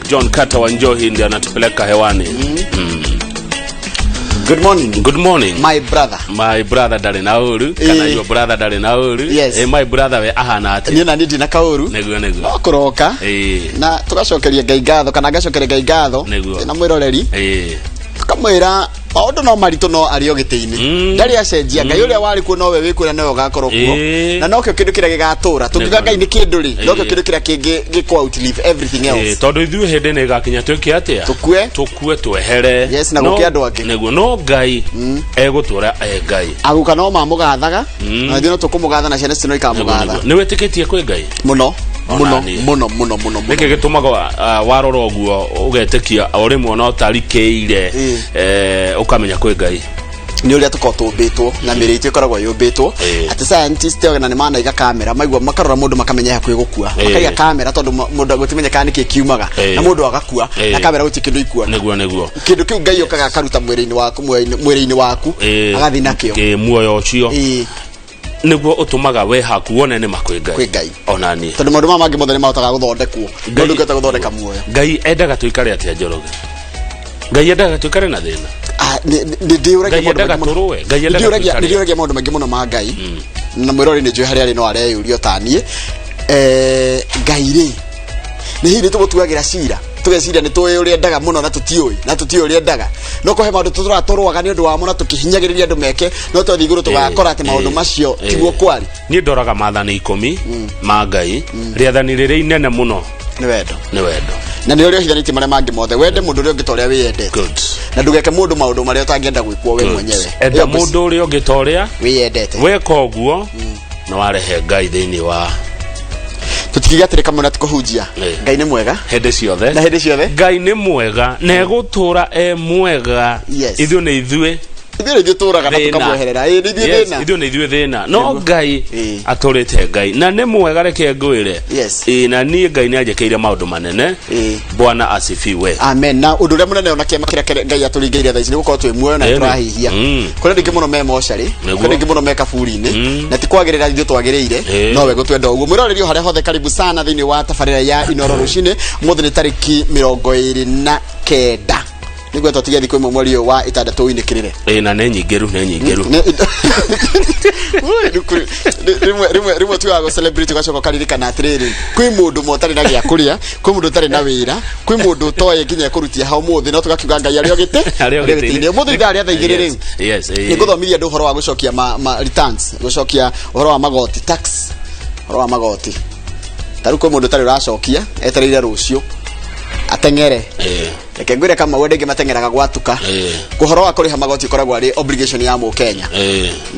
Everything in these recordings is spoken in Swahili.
John Carter Wanjohi ndiye anatupeleka hewani. Good morning. Good morning. My brother. My brother dali na uru. Kana your brother dali na uru. Yes. My brother we ahana ati. Nina nindi na kauru. Neguo. Okuroka. Na tugacokeria Ngai ngatho kana gacokeria Ngai ngatho. Na mwiroreri. Tukamwira maundu no marito no ari ogite-ini. Ndari acenjia Ngai uria wari kuo no we wikura nayo gakorwo kuo. Na no kio kindu kiria gigatura. Tungiga Ngai ni kindu ri. No kio kindu kiria kingi giko outlive everything else. Tondu ithu hende ne gakinya twike atia. Tukue twehere. Yes, na gukia andu angi. Neguo no Ngai egutura Ngai. Aguka no mamugathaga. Na thino tukumugatha na ciana cino ikamugatha. Ni wetikitie kwi Ngai. Muno. Niki gitumaga warora oguo ugetekia urimwe no tarikeire ukamenya kwi Ngai ni uria tukotumbitwo na miriti ikoragwo yumbitwo ati scientist na ni mana iga kamera maigwa makarora mundu makamenya ya kwigukua makaiga kamera tondu mundu agutimenya kana niki kiumaga na mundu agakua na kamera guti kindu ikua neguo kindu kiu Ngai okaga karuta mwiri-ini waku agathi nakio muoyo ucio niguo utumaga we haku wone ni makwi Ngai onani tondu mundu mamangi mothe ni mahotaga guthondekwo ndu ngeta guthondeka muoyo Ngai endaga tuikare atia Njoroge Ngai endaga tuikare na thina ndiuragia maundu maingi muno ma Ngai na mwirori ni njui haria ri no areyurio tanie Ngai ri ni hindi tugutuagira cira tugeciria ni tuwe uria ndaga muno na tutioi uria ndaga no kohe maundu turatorwaga ni undu wa muno tukihinyagiriria andu meke no twathi iguru tugakora ati maundu macio tiguo kwari ni ndoraga maathani 10 ma Ngai riathani riri inene muno ni wendo na ni uria hithaniti mare mangi mothe wende mundu uria ungitoria wiyendete na ndugeke mundu maundu maria utangienda gwikwo we mwenyewe enda mundu uria ungitoria wiyendete weka uguo no warehe Ngai thiini wa tutigigatirika muno tukuhunjia Ngai ni mwega hende ciothe na hende ciothe Ngai ni mwega na egutura mwega ithu ni ithue turaga na tukamweherera ithu ni ithue thina no Ngai aturite Ngai na ni mwega reke ngwire na ni Ngai ni ajekeire maundu manene Bwana asifiwe amen na undu ria munene ona kiama kiria Ngai aturingeire thaa ici ni gukorwo twi muoyo na turahihia kuri ndingi muno me moshari kuri ndingi muno me kaburi-ini na ti kwagirira ithu twagiriire no we gutwenda uguo mwiroreri haria hothe karibu sana thiini wa tabarira ya Inoro rucini muthi ni tariki 29 niguo tutigia thikũ imwe mweri wa 6 inikirire na nyingiru rimwe tu ago celebrity gacoka karirikana atiriri kwi mundu motari na gia kuria kwi mundu tari na wira kwi mundu toye nginya kurutia ha umuthi no tugakiuga Ngai ari ogite ni umuthi ndari athigirire ni guthomithia ndu horo wa gucokia returns gucokia horo wa magoti tax horo wa magoti taru kwi mundu tari uracokia etereire rucio atengere reke ngwire kama wende ngi matengeraga gwatuka kuhoro wa kuriha magoti koragwa ari obligation ya mu Kenya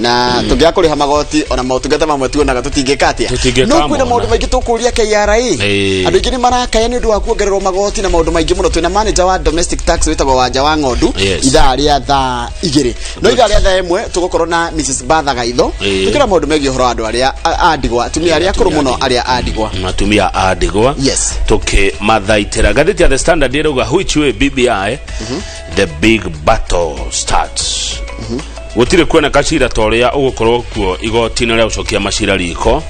na tugia kuriha magoti ona mautungata mamwe tuonaga tutingikatia no kwina maundu maingi tukuria KRA andu ingi ni marakaya ni undu wa kuongererwo magoti na maundu maingi muno twina manager wa domestic tax witagwo Wanja wa Ng'ondu ithaa ria thaa 2 no ithaa ria thaa 1 tugukorwo na Mrs. Batha Gaitho tukira maundu megie horo andu aria adigwa atumia aria kuru muno aria adigwa atumia adigwa tuki mathaitira gatheti ya The Standard iruga which BBI the big battle starts gutire kwena kacira toria ugukorwo kuo igoti-ini ria gucokia macira riko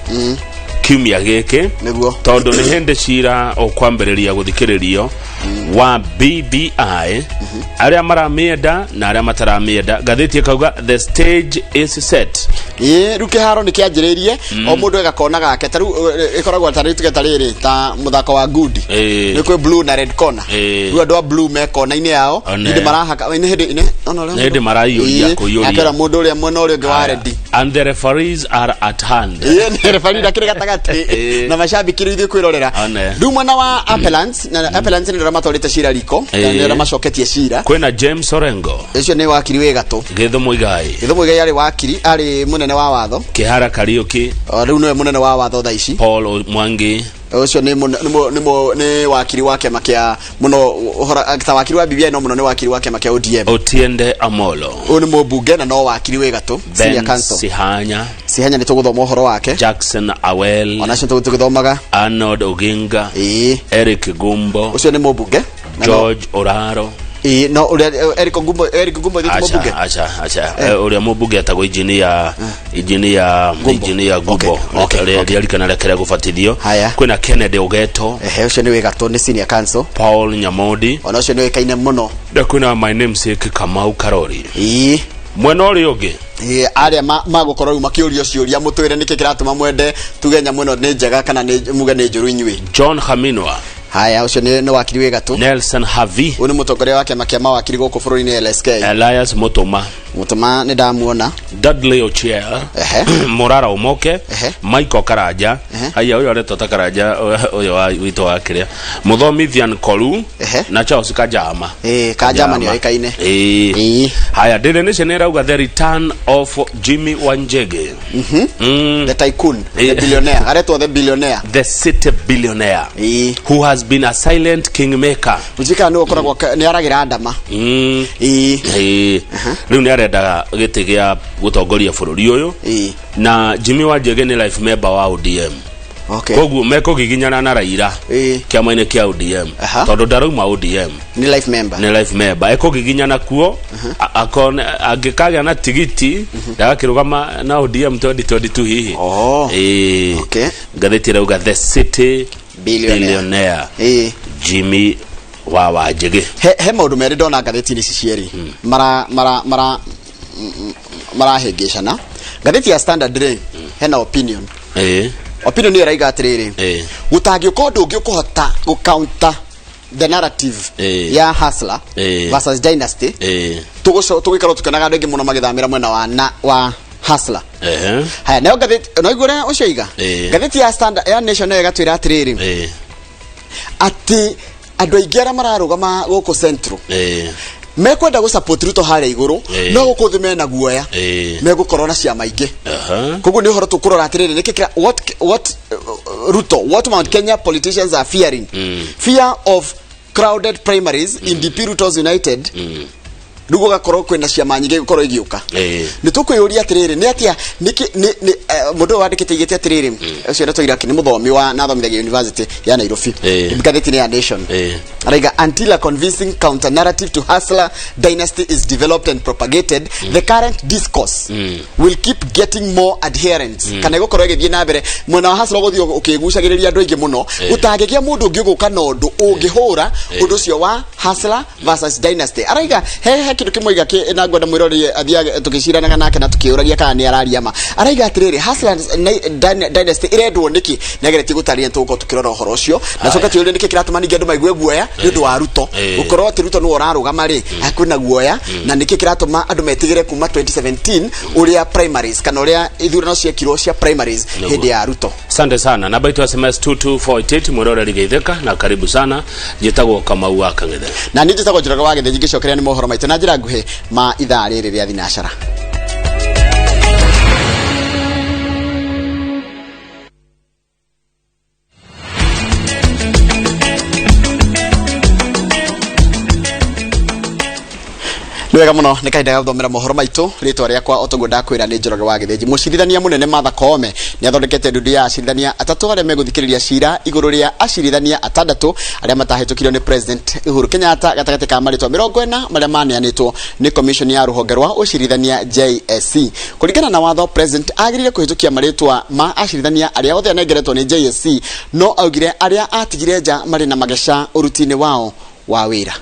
kiumia giki tondu ni hende cira ukwambiriria guthikiririo wa BBI aria maramienda na aria mataramienda gatheti ikauga the stage is set ruke haro ni kianjiririe o mundu egakona gake taru ikoragwo tari tugetariri ta muthako wa good ni kwe blue na red corner ru andu blue me kona-ini yao ndi marahaka ni hindi marayuria kuyuria akera mundu uria mwena uria ungi wa red and the referees are at hand ni referee ndakire gatagati na mashabiki rithi kwirorera ndu mwena wa appellants na appellants ni ramatwarite cira riko ni ramacoketie cira kwena James Orengo ucio ni wakiri we gato Githumu Igai ari wakiri ari munene wa watho Kihara Kariuki riu no munene wa watho thaa ici Paul Mwangi ucio ni wakiri wake makia muno ta wakiri wa BBI no muno ni wakiri wake makia ODM Otiende Amolo ni mubunge na no wakiri we gato Senior Council Sihanya ni tuguthoma horo wake Jackson Awel onacio tuguthomaga Arnold Oginga Eric Gumbo ucio ni mubunge George Oraro no uria Eric Ngumbo ndi mubunge acha uria mubunge atagwo engineer Ngumbo alikana lekera gufatithio kwina Kennedy Ogeto ucio ni wegatu ni senior council Paul Nyamodi ona ucio ni wekaine muno kwina my namesake Kamau Karori mwena uri ungi aria magukorwo makiurio ciuria mutwire niki kiratuma mwende tugenya muno ni njega kana ni muge ni njuru inyui John Haminwa haya ucio ni wakiri wegatu Nelson Havi uni mutongoria wake makia mawakiri guku bururi-ini LSK Elias Mutuma ni ndamuona Dudley Ochier Morara Omoke Michael Karanja haya uyo areto Karanja uyo wito wakiria Muthomithian Koru na Charles Kajama Kajama ni wekaine haya Daily Nation irauga the return of Jimmy Wanjigi the tycoon the billionaire areto the billionaire the city billionaire who has been a silent kingmaker ujika ni ukoragwo ni aragira ndama riu ni arenda giti gia gutongoria bururi uyu na Jimmy Wanjigi ni life member wa ODM koguo mekogiginyana na Raila kiama-ini kia ODM tondu ndarauma ODM ni life member ekogiginyana kuo akona angikaga na tigiti ndagakirugama na ODM 2022 hihi ngatheti rauga the city billionaire Jimmy Wanjigi he maundu meri ndona ngatheti-ini cicieri marahengecana ngatheti ya Standard hena opinion opinion ni raiga atiriri gutangi ukondu ungi ukuhota gucounter the narrative ya Hustler versus Dynasty tugikaro tukanaga andu ingi muno magithamira mwena wa Hustler haya nayo ngatheti no igure uciiga ngatheti ya Standard ya Nation igatwira atiriri ati andu aingi ara mararugama guku Central mekwenda gu support Ruto hare iguru no gukuthi mena guoya megukorwo na ciama ingi koguo ni horo tukurora atiriri nikikira what Ruto what Mount Kenya politicians are fearing fear of crowded primaries in DP Ruto's United rugo gakorwo kwenda ciama nyingi gukorwo igiuka ni tukwiyuria atiriri ni atia ni mundu wandikite igite atiriri ucio ni toiraki ni muthomi wa nathomithagia university ya Nairobi ngatheti ni ya Nation araiga until a convincing counter narrative to Hustler dynasty is developed and propagated the current discourse will keep getting more adherents kana gukorwo igithie na mbere mwena wa Hustler guthio ukigucagiriria andu ingi muno utangigia mundu ungi guka na undu ungihura undu ucio wa Hustler versus dynasty araiga he kindu kimwe gake na ngwenda mwirori athia tukiciranaga nake na tukiuragia kana ni araria ma araiga atiriri Hustler dynasty irendwo niki nagereti gutaria tuko tukirora horo ucio na coka tiuri niki kiratuma ningi andu maigue guoya ndu wa Ruto ukorwo ati Ruto no urarugama ri akwina guoya na niki kiratuma andu metigire kuma 2017 uria primaries kana uria ithurano ciekirwo cia primaries hindi ya Ruto. Asante sana na baitu SMS 2248 mwirori rigeitheka na karibu sana jitagwo Kamau wa Kang'ethe na nije tagwo Njoroge wa Githe ngicokeria ni mohoro maitu na njira nguhi ma ithaa riri ria thinashara. Wega muno nikaenda gathomera mohoro maitu ritwa riakwa otogo ndakwira ni Njoroge wa Githe mucirithania munene Martha Koome ni athondekete ndudu ya acirithania atatu aria meguthikiriria cira iguru ria acirithania atandatu aria matahitukirio ni President Uhuru Kenyatta gatagati ka maritwa 40 maria maneanitwo ni commission ya ruhonge rwa ucirithania JSC kuringana na watho President agirire kuhitukia maritwa ma acirithania aria othe anengeretwo ni JSC no augire aria atigire nja mari na magesha urutini wao wa wira.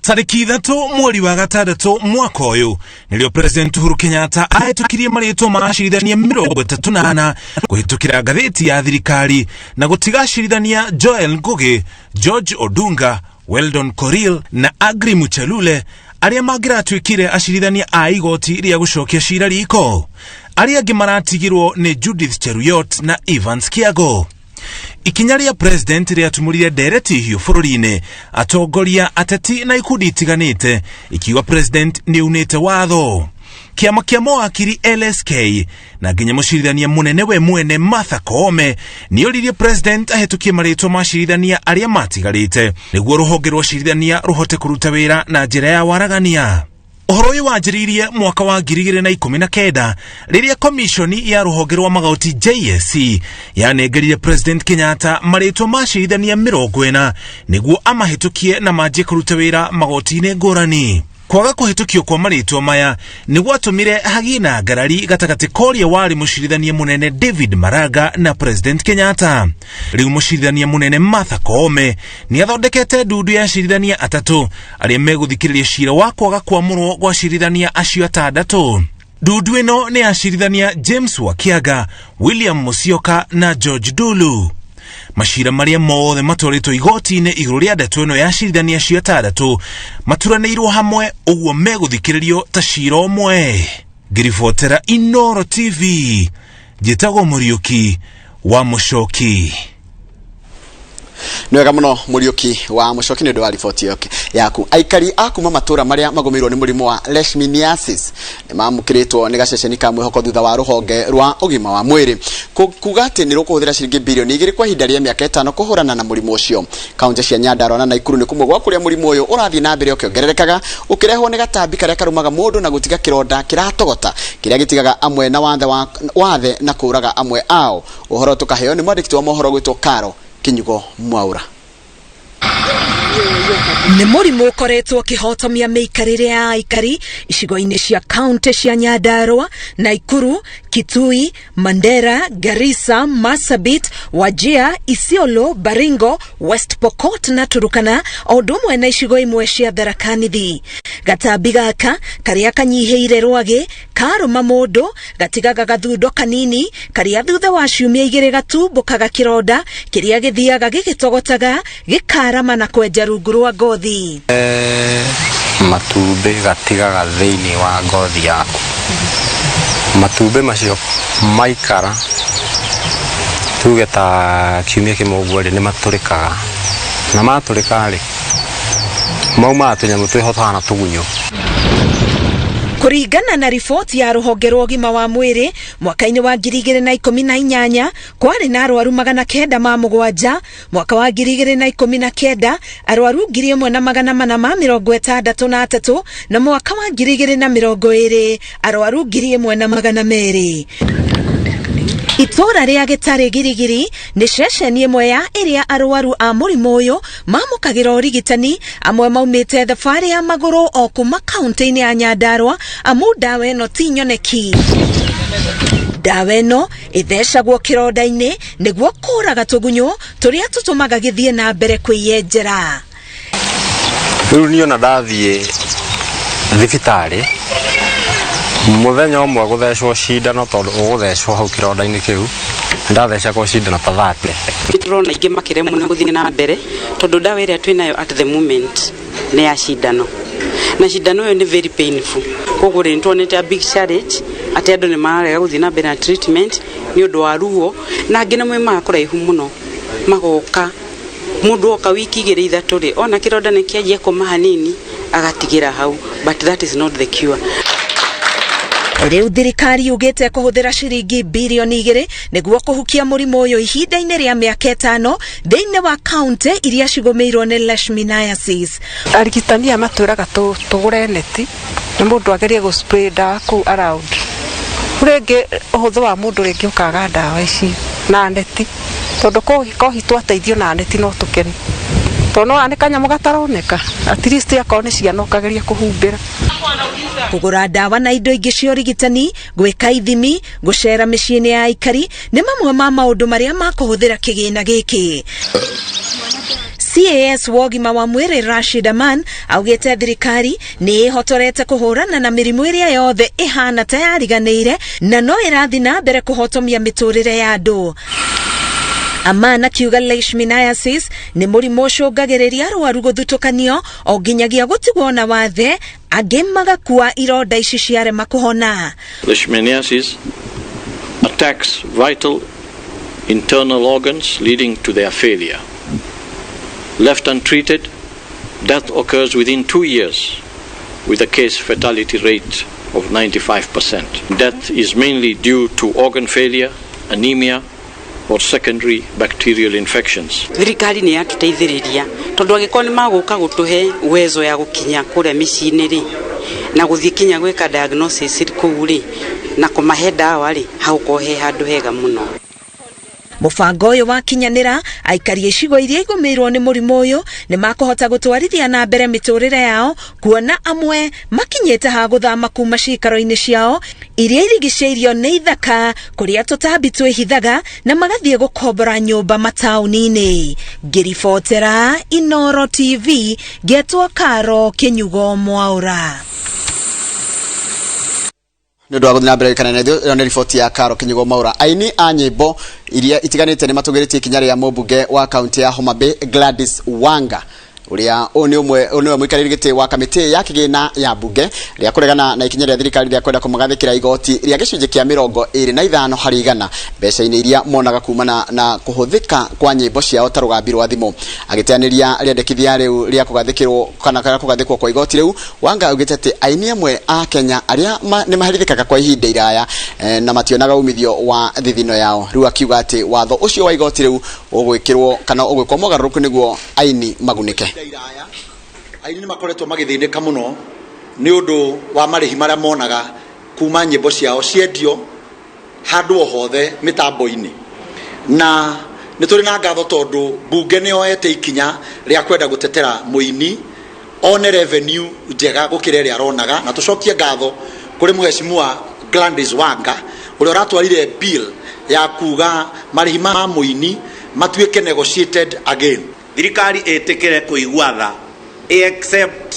Tariki 3 mweri wa gatandatu mwaka uyu nilio President Uhuru Kenyatta ahitukirie maritwa ma acirithania 38 kuhitukira ngatheti ya thirikari na gutiga acirithania Joel Ngugi, George Odunga, Weldon Koril na Agri Muchelule aria mangiratwikire acirithania a igoti ria gucokia cira riko. Aria angi maratigirwo ni Judith Cheruyot na Evans Kiago. Ikinya ria President riatumurire ndereti hiyo bururi-ini atongoria ateti na ikundi itiganite ikiwa President ni unite watho. Kiama kia mawakiri LSK na nginya mucirithania munene we mwene Martha Koome ni oririe President ahitukie maritwa macirithania aria matigarite niguo ruhonge rwa acirithania ruhote kuruta wira na njira ya waragania. Ũhoro ũyũ wanjĩrĩirie mwaka wa 2019 rĩrĩa komishoni ya rũhonge rwa magoti JSC yanengerire President Kenyatta marĩtwa ma acirithania 40 nĩguo amahĩtũkie na manjie kũruta wĩra magoti-inĩ ngũrani. Kwaga kũhĩtũkio kwa marĩtwa maya nĩguo atũmire hagie na ngarari gatagatĩ koria warĩ mũcirithania mũnene David Maraga na President Kenyatta. Rĩu mũcirithania mũnene Martha Koome nĩathondekete ndundu ya acirithania atatũ arĩa megũthikĩrĩria cira wa kwaga kwamũrwo gwa acirithania acio atandatũ. Ndundu ĩno nĩ acirithania James Wakiaga, William Musyoka na George Dulu. Mashira marĩa mothe matwarĩtwo igoti-inĩ igũrũ rĩa ndeto ĩno ya acirithania acio atandatũ maturanĩirwo hamwe ũguo megũthikĩrĩrio ta cira ũmwe. Ngĩribotera Inooro TV, njĩtagwo Mũriũki wa Mũchoki. Nwega muno Mũriũki wa Mũchoki nĩ ũndũ wa riboti yaku. Aikari akuma matura marĩa magũmĩirwo nĩ mũrimũ wa leishmaniasis nĩmamũkĩrĩtwo nĩ gaceceni ka mwĩhoko thutha wa rũhonge rwa ũgima wa mwĩrĩ kuga atĩ nĩ rũkũhũthĩra ciringi bilioni 2 kwa ihinda rĩa mĩaka 5 kũhũrana na mũrimũ ũcio. Kaunti cia Nyandarua na Naikuru nĩ kumwe gwa kũrĩa mũrimũ ũyũ ũrathiĩ na mbere ũkĩongererekaga ũkĩrehwo nĩ gatambi karĩa karumaga mũndũ na gũtiga kĩronda kĩratogota kĩrĩa gĩtigaga amwe na wathe na kũraga amwe ao. Ũhoro tukaheo nĩ mwandĩki wa mohoro gwĩtwo Karo Kinyugo Mwaura. Nĩ mũrimũ ũkoretwo ũkĩhotomia mĩikarĩre ya aikari icigo-inĩ cia kaunti cia Nyandarua, Naikuru, Kitui, Mandera, Garissa, Marsabit, Wajir, Isiolo, Baringo, West Pokot na Turukana o ũndũ ũmwe na icigo imwe cia Tharaka Nithi. Gatambi gaka karĩa kanyihĩire rwagĩ karũma mũndũ gatigaga gathundo kanini karĩa thutha wa ciumia 2 gatumbũkaga kĩronda kĩrĩa gĩthiaga gĩgĩtogotaga gĩkarama na kwenja rungu rwa ngothi. Matumbĩ gatigaga thĩinĩ wa ngothi yaku. Matumbĩ macio maikara tuge ta kiumia kĩmwe ũguo nĩ matũrĩkaga na matũrĩka rĩ mauma tũnyamũ twĩhotaga na tũgunyũ. Kũringana na riboti ya rũhonge rwa ũgima wa mwĩrĩ mwaka-inĩ wa 2018 kwarĩ na arwaru 907. Mwaka wa 2019 arwaru 1463 na mwaka wa 2020 arwaru 1200. Itora rĩa Gĩtarĩ Girigiri nĩ ceceni ĩmwe ya ĩrĩa arwaru a mũrimũ ũyũ mamũkagĩra ũrigitani amwe maumĩte thabarĩ ya magũrũ o kuma kaunti-inĩ ya Nyandarua amu ndawa ĩno ti nyoneki. Ndawa ĩno ĩthecagwo kĩronda-inĩ nĩguo kũraga tũgunyũ tũrĩa tũtũmaga gĩthiĩ na mbere kwĩyenjera. Rĩu niĩ ona ndathiĩ thibitarĩ muthenya ũmwe gũthecwo cindano tondũ ũgũthecwo hau kĩronda-inĩ kĩu ndathecagwo cindano ta 30. Turona ingĩ makĩremwo na gũthiĩ na mbere tondũ ndawa ĩrĩa twĩnayo at the moment nĩ ya cindano na cindano ĩyo nĩ very painful. Koguo rĩ nĩtuonete a big challenge atĩ andũ nĩ mararega gũthiĩ na mbere na treatment nĩ ũndũ wa ruo na angĩ nĩ makũraihu mũno magoka mũndũ oka wiki 2-3 rĩ ona kĩronda nĩ kĩanjia kũma hanini agatigĩra hau, but that is not the cure. Rĩu thirikari yugĩte kũhũthĩra ciringi bilioni 2 nĩguo kũhukia mũrimũ ũyũ ihinda-inĩ rĩa mĩaka 5 thĩinĩ wa kaunti iria cigũmĩirwo nĩ leishmaniasis. Arigitani matwĩraga tũgũre neti na mũndũ agerie gũspray ndawa kũu around. Rĩngĩ ũhũthũ wa mũndũ rĩngĩ ũkaga ndawa ici na neti tondũ kohi twateithio na neti no tũkene. Tono ane kanyamũ gataroneka at least yakone ciana ũkageria kũhumbĩra. Kũgũra ndawa na indo ingĩ cia ũrigitani, gwĩka ithimi, gũcera mĩciĩ-inĩ ya aikari nĩ mamwe ma maũndũ marĩa makũhũthĩra kĩgĩna gĩkĩ. CAS wa ũgima wa mwĩrĩ Rashid Aman augĩte thirikari nĩ ĩhotorete kũhũrana na mĩrimũ ĩrĩa yothe ĩhana ta yariganĩire na no ĩrathiĩ na mbere kũhotomia mĩtũrĩre ya andũ. Amana kiuga leishmaniasis nĩ mũrimũ ũcũngagĩrĩria arwaru gũthutũkanio o nginyagia gũtigwo na wathe angĩ magakua ironda ici ciarema kũhona. Leishmaniasis attacks vital internal organs leading to their failure. Left untreated, death occurs within 2 years with a case fatality rate of 95%. Death is mainly due to organ failure, anemia, or secondary bacterial infections. Thirikari nĩ yatũteithĩrĩria tondũ angĩkorwo nĩ magũka gũtũhe uwezo ya gũkinya kũrĩa mĩciĩ-inĩ rĩ na guthii kinya gwika diagnosis kuri na kumahe dawa ri haukohe handu hega muno. Mubango uyu wa kinyanira aikari icigo iria igumirwo ni murimo uyu ni makuhota gutwarithia na mbere miturire yao kuona amwe makinyete ha guthama kuma cikaro-ini ciao iria irigiceirio ni ithaka kuria tutambi twihithaga na magathie gukombora nyumba matauni-ini. Ngiribotera Inoro TV, getwo Karo Kinyugo Mwaura. Ndio waguthina mbere kana na ripoti ya Karo Kinyugo Mwaura. Aini a nyimbo iria itiganite ni matugeretie kinyari ya mubunge wa kaunti ya Homa Bay Gladys Wanga uria oni umwe muikariri giti wa kamiti ya kigina ya bunge ria kuregana na ikinya ria thirikari ria kwenda kumagathikira igoti ria gicunje kia 25 harĩ igana mbeca-ini iria monaga kumana na kuhuthika kwa nyimbo ciao ta rugambi rwa thimu. Agiteaniria riendekithia riu ria kugathikirwo kana kugathikwo kwa igoti riu, Wanga augite ati aini amwe a Kenya aria ni maherithikaga kwa ihinda iraya na mationaga umithio wa thithino yao. Riu akiuga ati watho ucio wa igoti riu ugwikirwo kana ugwikwo mogaruruku niguo aini magunike. Aini ni makoretwo magithinika muno ni undu wa marihi maria monaga kuma nyimbo ciao ciendio handu o hothe mitambo-ini, na ni turi na ngatho tondu bunge ni oete ikinya ria kwenda gutetera muini one revenue njega gukira ria ronaga, na tucokie ngatho kuri muheshimiwa Gladys Wanga uria ratwarire bill ya kuga marihi ma muini matuike negotiated again. Thirikari etekere kuiguatha accept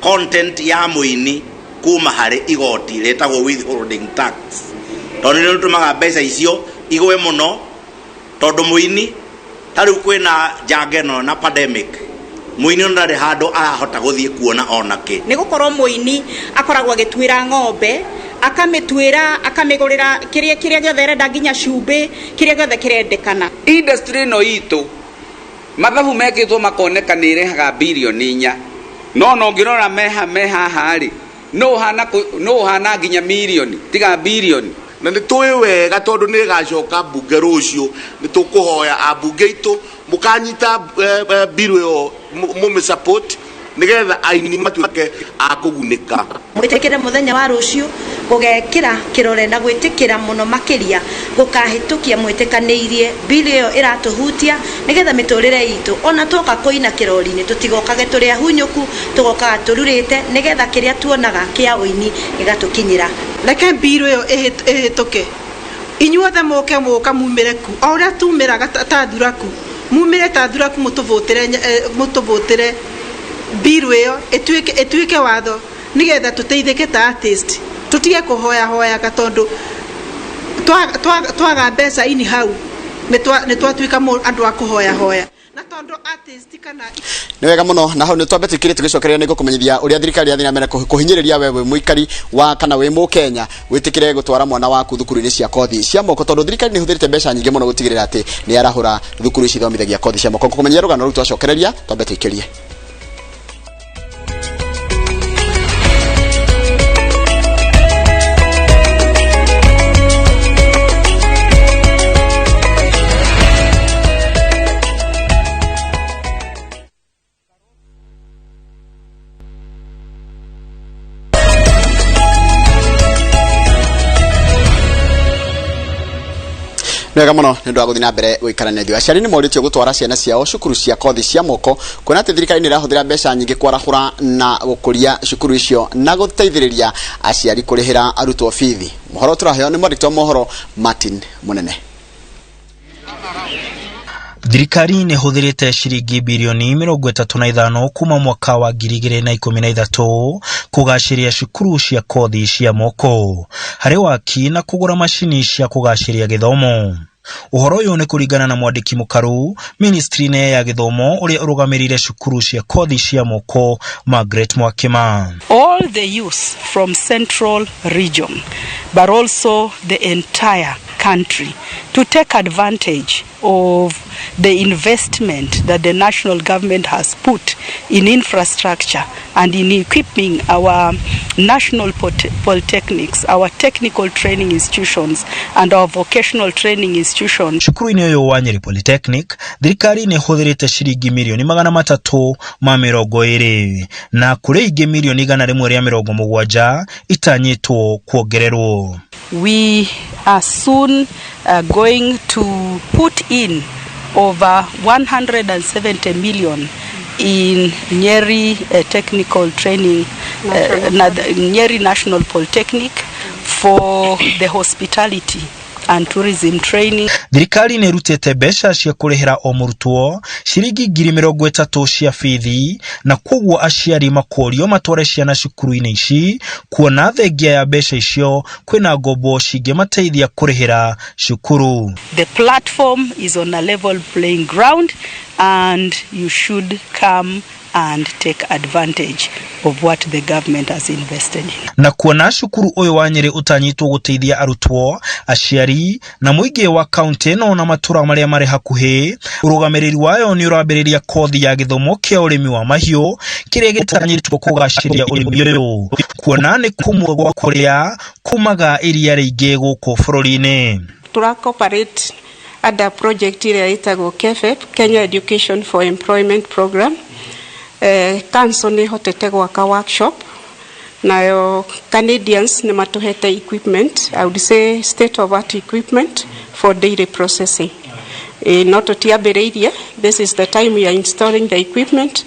content ya muini kuma hari igoti retagwo withholding tax, tondu ni tumaga mbeca icio igwe muno tondu muini tari kwina jangeno na pandemic muini ndari handu arahota guthie kuona onake ni gukorwo muini akoragwo agitwira ng'ombe akamitwira akamigurira kiria giothe renda nginya cumbi kiria giothe kirendekana. Industry no itu mathabu mekitwo makoneka ni irehaga bilioni 4 no ngirora meha hari no hana nginya milioni tiga bilioni, na ni tuwe wega tondu ni gacoka bunge rucio ni tukuhoya abunge itu mukanyita bill yo mume support nigetha aini matuke akugunika. Mwitekere muthenya wa rucio gugekira kirore na gwitikira muno makiria gukahitukia mwitikaniirie bili yo iratuhutia nigetha miturire itu ona toka koina kirori-ini tutigokage turi ahunyuku tugokaga tururite nigetha kiria tuonaga kia uini igatukinyira. Reke bili yo ihituke inyuothe muka mumire ku oria tumiraga ta thuraku mumire ta thuraku mutuvutire bili yo etuike watho nigetha tuteithike ta artist tutige kuhoya gatondu twaga mbeca ini hau ni twatuika andu a kuhoya na tondu artist kana ni wega muno na hau ni twambetikire tugicokereria niguo kumenyithia uria thirikari yathina mbere kuhinyiriria wewe muikari wa kana we mu Kenya witikire gutwara mwana waku thukuru-ini cia kothi cia moko tondu thirikari ni huthirite mbeca nyingi muno gutigirira ati ni arahura thukuru ici thomithagia kothi cia moko. Kumenyithia rugano ru twacokereria twambetikirie. Wega muno ni ndu aguthina mbere guikarania thio. Aciari ni moritio gutwara ciana ciao cukuru cia kothi cia moko kuona ati thirikari ni irahuthira mbeca nyingi kwarahura na gukuria cukuru icio na guteithiriria aciari kurihira arutwo bithi. Mohoro turaheo ni mwandiki mohoro Martin Munene. Thirikari ni huthirite ciringi bilioni 35 kuma mwaka wa 2013 kugashiria cukuru cia kothi cia moko hari waki na kugura mashini cia kugashiria githomo. Uhoro uyu ni kuringana na mwandiki mukaru ministry-ini ya githomo uria urugamirire cukuru cia kothi cia moko Margaret Mwakima. All the youth from Central Region but also the entire country to take advantage of the investment that the national government has put in infrastructure and in equipping our national polytechnics, our technical training institutions, and our vocational training institutions. Shukuru-ini uyu wa Nyeri Polytechnic, thirikari ni huthirite shiringi milioni 320 na kuri ingi milioni 170 itanyitwo kuongererwo. We are soon going to put in over 170 million in Nyeri technical training, Nyeri National Polytechnic for the hospitality and tourism training. Thirikari ni rutete mbeca cia kurihira o murutwo shiringi 30,000 cia fithi na kwoguo aciari makorio matware ciana cukuru-ini ici kuona thengia ya mbeca icio kwina ngombo cingĩmateithia kurihira cukuru. The platform is on a level playing ground and you should come and take advantage of what the government has invested in. Na kuona cukuru uyu wa Nyeri utanyitwo guteithia arutwo, aciari na muingi wa county no na matura maria mari hakuhi, urugamiriri wayo ni urambiriria kothi ya githomo kia urimi wa mahiu kiria gitanyitwo kugaciria urimi uyu, kuona ni kumwe gwa kuria kumaga iria ringi guku bururi-ini. Tura cooperate under project iria itagwo KEFEP, Kenya Education for Employment Program. Council ni hotete gwaka workshop nayo Canadians ni matuhete equipment, I would say state of art equipment for dairy processing. Not tiambiriria, this is the time we are installing the equipment,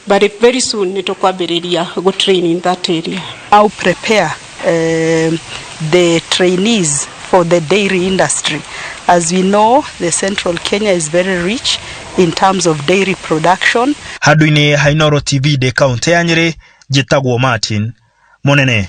but very soon nitokwambiriria go train in that area. I'll prepare the trainees for the dairy industry. As we know, the central Kenya is very rich in terms of dairy production. Handu-ini Hainoro TV de kaunti ya Nyeri, jitagwo Martin Munene.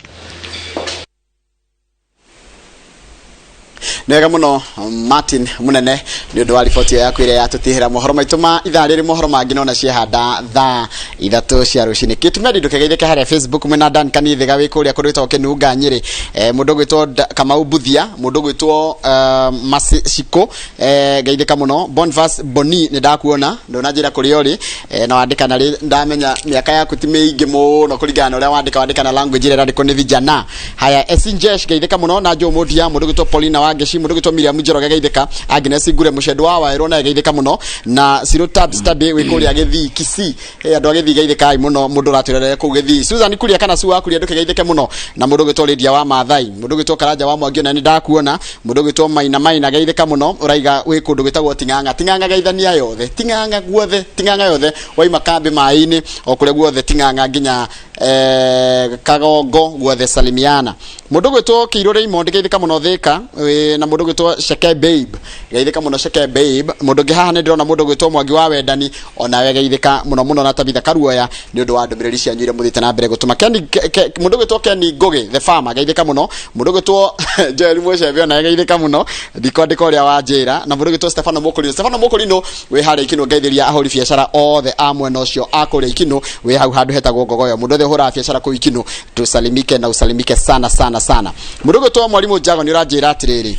Nega muno Martin Munene ni undu wa ripoti yaku iria yatutihira mohoro maitu ma ithaa riri mohoro mangi nona ciehanda thaa 3 cia rucini. Kitumia ndu kegeitheke haria Facebook mwena Dan Kanithiga wi kuria kurwitwo Kinunga Nyeri, mundu gwitwo Kamau Buthia, mundu gwitwo Masiko, geitheka muno Bonfas Boni ni ndakuona ndona njira kuri ori na wandika na ndamenya miaka yaku ti miingi muno kuringana uria wandika na language iria randiko ni vijana. Haya Esinjesh geitheka muno na Jo Muthia, mundu gwitwo Paulina Wageshi, mundu gwitwo Miriam Njoroge geitheka, Agnes Gure mushedwa wa Irona geitheka muno na Sirotab Study wi kuria Githii Kisii, andu Githii geitheka muno mundu ratirere ku Githii. Susan kuria kana suwa kuria nduke geitheke muno na mundu gwitwo Lydia wa Maathai, mundu gwitwo Karanja wa Mwangi na ni ndakuona, mundu gwitwo Maina geitheka muno uraiga wi kundu gwitagwo Ting'ang'a geithania yothe, Ting'ang'a guothe, Ting'ang'a yothe waima kambi mai-ini o kuria guothe Ting'ang'a nginya Kagongo guothe salimiana. Mundu gwitwo Kiiro Raymond geitheka muno Thika, na mundu gwitwo Sheke Babe geitheka muno Sheke Babe. Mundu ngihaha ni ndirona mundu gwitwo Mwangi wa Wendani ona we geitheka muno na Tabitha Karuoya ni undu wa ndumiriri cia nyire muthite na mbere gutuma mundu gwitwo Kenny Ngoge the farmer geitheka muno, mundu gwitwo Joel Mwecebe ona geitheka muno ndiko uria wa njira, na mundu gwitwo Stefano Mokolino we haria Ikino geithiria ahori biashara othe amwe no cio akuria Ikino we hau handu hetagwo Ngogoyo. Mundu the hora biashara ku Ikino tusalimike na usalimike sana. Mundu gwitwo Mwalimu Jago ni uranjira atiriri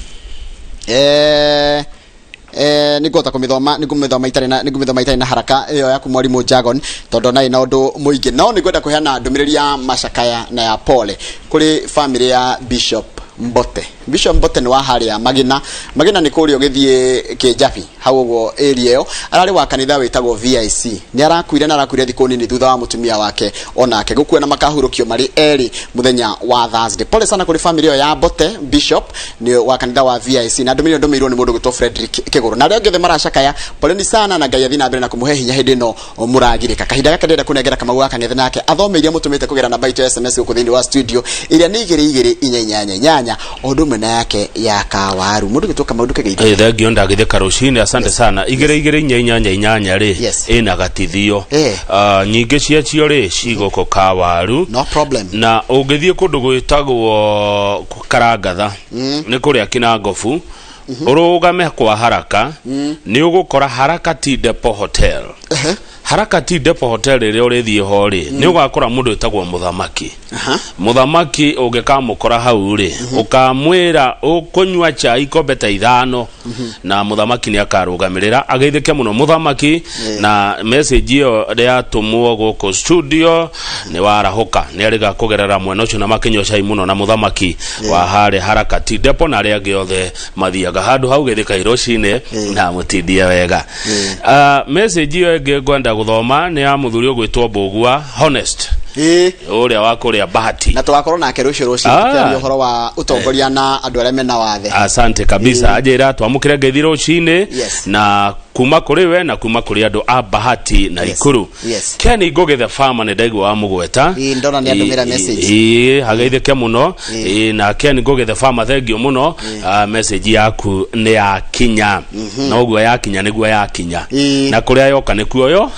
nigota kumithoma itari na haraka iyo yaku Mwalimu Jagon tondu nai na undu muingi no nigwenda kuheana ndumiriri ya macakaya na ya pole kuri family ya Bishop Mbote. Bishop Mbote ni wa haria Magina ni kurio githie Kijabi haugo area yo arari wa kanitha witagwo VIC ni arakuire thiku nini thutha wa mutumia wake onake gukuena makahurukio mari eri muthenya wa Thursday. Pole sana kuri family ya Mbote. Bishop ni wa kanitha wa VIC na ndumiriro ni mundu gwitwo Frederick Kiguru na rĩngĩ maracakaya pole ni sana na Ngai athina mbere na kumuhe hinya hindi no muragirika kahinda gaka ndenda kunengera Kamau wa kanitha nake athomeire mutumite kugera namba itu SMS guku thini wa studio iria ni 228 odume na yake ya kawaru mundu gwitwo Kamau ndukegeithia thank you ndagitheka rucini asante sana 228 ri ina gatithio nyingi cia ri cigoko kawaru no problem na ungithie kundu gwitagwo Karangatha ni kuria Kinangofu urugame kwa haraka ni ugukora Haraka Tea Depot Hotel harakati depo hotel ire urithie ho ri ni ugakora mundu etagwo muthamaki muthamaki ugekamukora hau ri ukamwira ukunywa chai kombe ta 5 na muthamaki ni akarugamirira ageithike muno muthamaki na message iyo ya tumwo guko studio ni warahuka ni ariga kugerera mwena ucio na makinyo chai muno na muthamaki wa hare harakati depo na ria giothe mathiaga handu hau githika Hiroshine na mutidia wega message iyo ege gwenda guthoma ni ya muthuri ogwitwo Mbugua honest uria wakuria bahati na twakorwo nake rucio tukiaria uhoro wa utongoria na andu aria mena wathe. Asante kabisa ajira twamukire ngeithi rucine na kuma kuri we na kuma kuri andu a bahati na ikuru Ken Ngogethe farmer ne ndaigwa wa mugweta ndona ni andumira message hageithike muno na Ken Ngogethe farmer thengio muno message yaku ni ya kinya na uguo ya kinya niguo ya kinya na kuria yoka ni kuo yo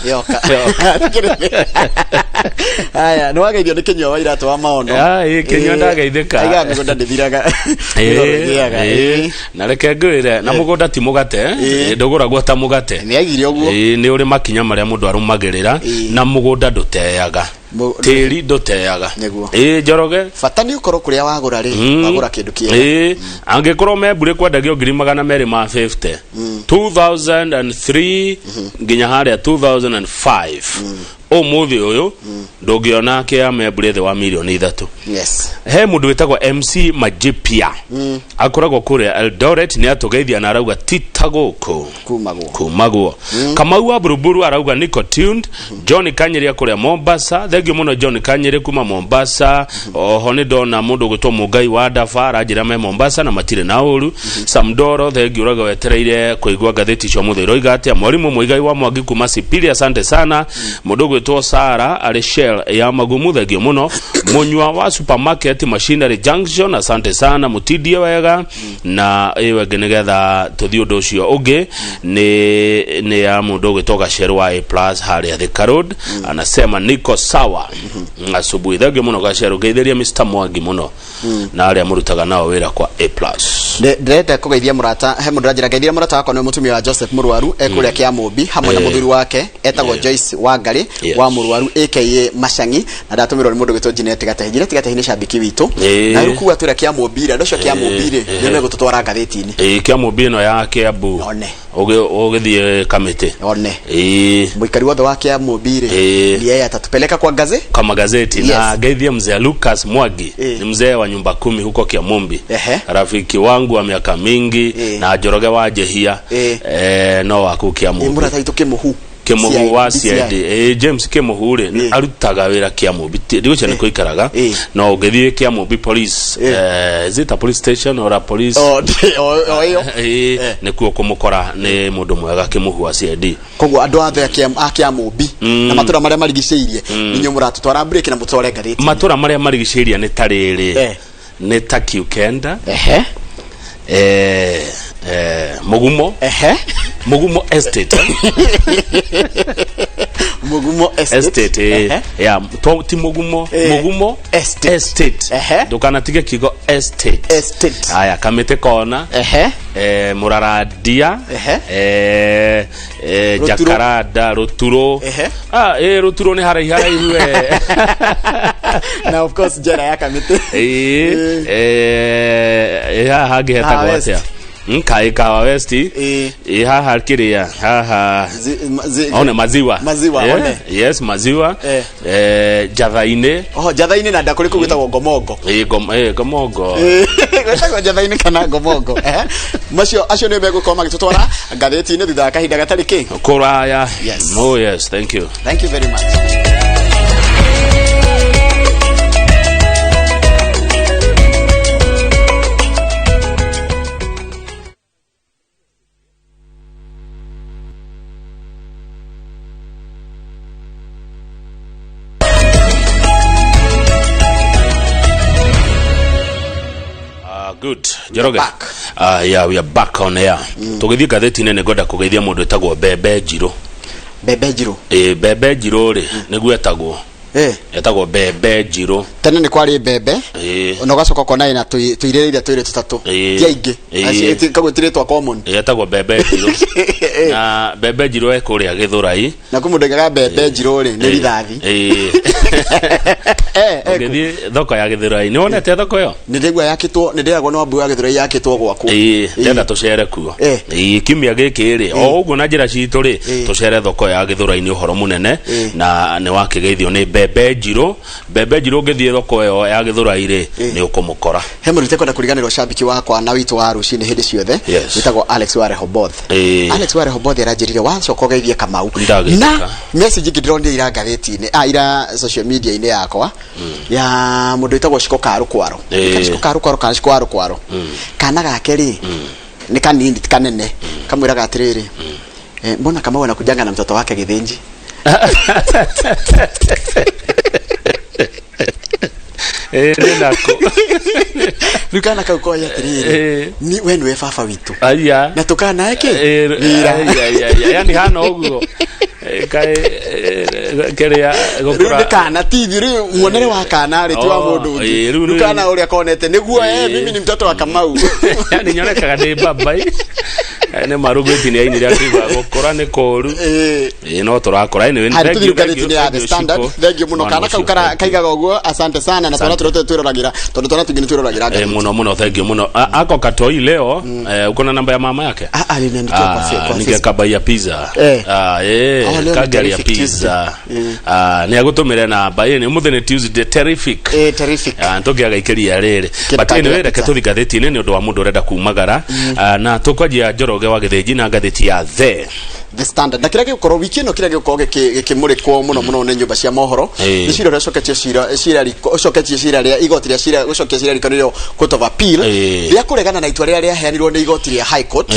aya no ageithio ni kinyo waira to wa maono kinyo ndageithika aiga migunda ndithiraga na reke ngwire na mugunda ti mugate ndugura gwata mugate ni agire uguo ni uri makinya maria mundu arumagirira na mugunda nduteyaga tiri nduteyaga Njoroge fatani ukoro kuria wagura ri wagura kindu kiega angikorwo membure kwendagio 250 2003 nginya haria 2005 umuthi uyu ndungiona ke amebure the 1 million 3 he mundu wetagwa MC Majipia akoragwo kure Eldoret ni atugeithia na arauga titaguko kumagwo Kamau wa Buruburu arauga niko tuned John Kanyeri akore Mombasa thengio muno John Kanyeri kuma Mombasa oho ni ndona mundu gwitwo Mugai wa Dafara ajira me Mombasa na matire na uru Samdoro thengio uraga wetereire kuigwa gatheti cio muthiro igate mwarimu Muigai wa Mwangi kuma Sipili asante sana mundu to Sara Alishel ya magumu thengio muno munywa wa supermarket machinery junction asante sana mutidie wega na ewe genegetha tuthi undu ucio ungi ni ya mundu gwitoga Sherwa A+ hali the road anasema niko sawa asubuhi thengio muno ga Sheru geithiria Mr Mwangi muno na aria murutaga nao wira kwa A+ ndete kugeithia murata he mundu rajira geithia murata wako ni mutumia wa Joseph Murwaru ekuria kia Mumbi hamwe na muthuri wake etagwo Joyce Wangari wa Murwaru aka Mashangi na ndatumirwo ni mundu gwitwo Jeanette Gatehi ni shabiki witu na ruku atwira kia Mumbire ndocio kia Mumbire ni megututwara gatheti-ini kia Mumbire no yake abu ogethie kamite muikari wothe wa kia Mumbire ni yeye atatupeleka kwa kama gazeti na geithie mzee Lucas Mwagi ni mzee wa nyumba 10 huko kia Mumbi rafiki wangu wa miaka mingi na Njoroge wa Jehia no waku kia Mumbi murata ituke muhu Kemuhu wa CID James Kemuhu ri arutaga wira kia Mumbi ndigocha niko ikaraga no ugethie kia Mumbi police is it a police station or a police ne kuo kumukora ne mundu mwega Kemuhu wa CID koguo andu athe akia Mumbi na matura maria marigiceirie ninyo muratutwara break na mutware gatheti matura maria marigiceirie ni tariri ni Takiukenda Mugumo Mugumo Estate Mugumo Estate ya ti Mugumo Mugumo Estate dukana tige kigo Estate aya kamete kona Muraradia Jakarada Ruturo Ruturo ni harai we na of course jera ya kamete hage heta gwatia Nkai kawa westi haha kiria haha ona maziwa one yes maziwa Jathaine Jathaine na ndakuri kugwitagwo Ngomongo Ngomongo gwetagwo Jathaine kana Ngomongo macio acio ni megukoma gitutwara gatheti-ini thutha kahinda gatari ki kuraya yes thank you very much. Good. Njoroge. Yeah, we are back on air. Tugithie gatheti-ini ne ngoda kugeithia mundu etagwo Bebe Njiro. Bebe Njiro. Bebe Njiro ri niguo etagwo. etagwo Bebe Njiro. Tene ni kwari Bebe no gacoka kona na tuireire twire tutatu tiaingi ati kagwitiritwa common etagwo Bebe Njiro. Na Bebe Njiro ekuria Githurai na kumundaga Bebe Njiro ri ni rithathi ngithie thoko ya Githurai ni wonete thoko yo ni ndigwa yakitwo ni ndiragwo no mbu ya Githurai yakitwo gwakwo ndenda tucere kuo kimia giki ri o uguo na njira citu ri tucere thoko ya Githurai ni uhoro munene na ni wakigeithio ni Bebe Njiro. Bebe Njiro ngithie thoko yo ya Githurai ri ni ukumukora he murite kwenda kuriganira shabiki wakwa na witu wa rucini hindi ciothe witagwo Alex wa Rehoboth. Alex wa Rehoboth arajirire wacoka geithie Kamau na message ngidironde ira gatheti-ini ira social media ine yakwa ya mundu witagwo Shiko Karukwaro Shiko Karukwaro kana Shiko Karukwaro kana gake ri ni kanini kanene kamwiraga atiriri mbona Kamau anakujanga na mtoto wake Githinji nako Lukana kaukoya tiriri ni wenu we fafa witu aya na tukana yake yani hana uguo kai kerea gokora kana tiviri muonere wa kana ri tiwa mundu ungi Lukana uri akonete niguo mimi ni mtoto wa Kamau yani nyonekaga ni babai ne marugweti ni aini ria kiwa gokora ne koru no turakora ni thank you The Standard thank you muno kana kaukara kaigaga uguo asante sana na twana turoragira tondu twana tugini turoragira muno thank you muno ako katoi leo uko na namba ya mama yake aliniandikia kwa ningekaba ya pizza kagari ya pizza ni agutumire namba ni muthene Tuesday terrific ntugiaga ikiria riri but anyway reke tuthi gatheti-ini ni undu wa mundu urenda kumagara na tukwajia Njoroge wa Githinji na gatheti ya The Standard na kira gikorwo wiki ino kira gikorwo gikimurikwo muno ne nyumba cia mohoro ni cira recoketie cira ria igoti ria cira gucokia cira rikaniro court of appeal ria kuregana na itua ria heanirwo ni igoti ria high court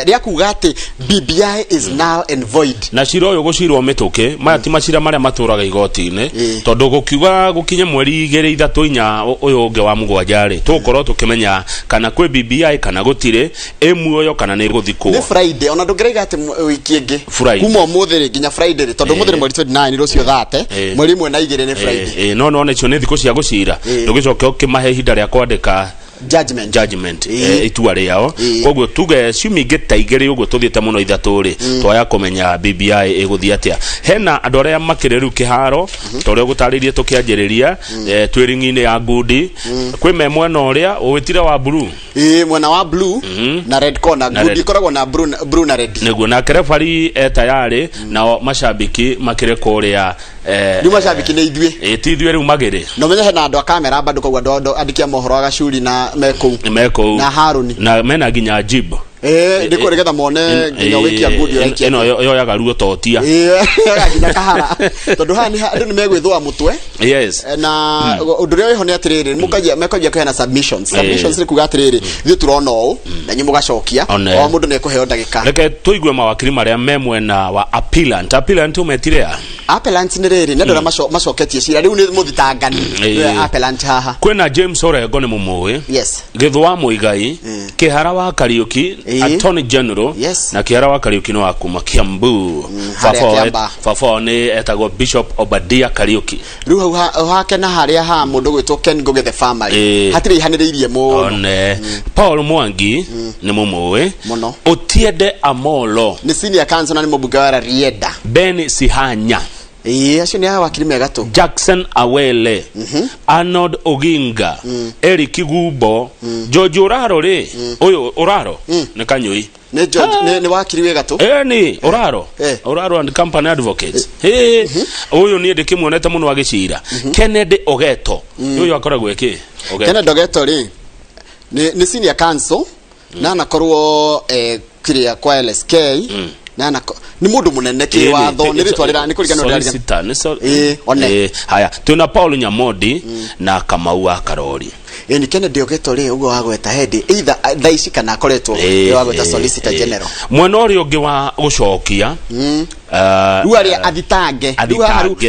ria kuga ati BBI is null and void na cira uyu gucirwo mituke maya ti macira maria maturaga igoti-ini tondu gukiuga gukinye mweri 2-3 uyu unge wa mugwajari tukorwo tukimenya kana kwi BBI kana gutire muoyo kana ni guthiko ni Friday ona ndungirega ati wiki ingi kuma muthiri nginya Friday tondu muthiri mweri 29 rucio thate mweri mwe na igire ni Friday no necio ni thiko cia gucira ndugicoke ukimahe ihinda ria kwandika judgment itua riao koguo tuge ciumi ngita igiri uguo tuthiete muno ithatu ri twaya kumenya BBI iguthia atia hena andu aria makiriru kiharo toria gutaririe tukianjiriria twiringi-ini ya ngudi kwi mwena uria uwitire wa blue mwena wa blue na red corner ngudi koragwo na blue na red niguo na kerefari tayari na mashabiki makire kuria ni mashabiki ni ithue ti ithue riu magire no menya hena andu a kamera bado kogwa andu andikia mohoro agacuri na meko na Haruni na mena ginya jibo ndiko regetha mone nginya wiki ya ngudi yake eno yo yagaruo totia ginya kahara tondu hani andu ni megwithwa mutwe na undu rio iho ni atiriri mukajia kana submissions ni kuga atiriri thio turona u na nyi mugacokia o mundu ni kuheo ndagika reke tuigue mawakiri maria memwena wa appellant umetire appellant ni riri nendo na macoketie cira riu ni muthitangani appellant haha kwena James Orengo ni mumuwe Githwa Muigai Kihara wa Kariuki Attorney General na Kihara wa Kariuki no akuma Kiambu fafo ni etagwo Bishop Obadia Kariuki riu hake na haria ha mundu gwitwo Ken Goge the family hatire ihaniriirie muno Paul Mwangi ni mumuwe Otiende Amolo ni senior counsel na ni mubunge wa Rieda Ben Sihanya acio ni wakiri mega tu Jackson Awele Arnold Oginga Eric Gumbo George Oraro ri uyu Oraro ni kanyui ni George ni wakiri wega tu ni Oraro and Company Advocates uyu ni ndikimuonete muno agicira Kennedy Ogeto uyu akoragwo eki Kennedy Ogeto ri ni senior counsel na nakorwo kiria kwa LSK na ni mundu munene ki watho ni ritwarira ni kurigana ndari haya tuna Paul Nyamodi na Kamau Karori ni Kennedy Ogeto ri ugo wagweta head either thaici kana akoretwo wagweta Solicitor General mwena uri ungi wa gucokia ruari athitange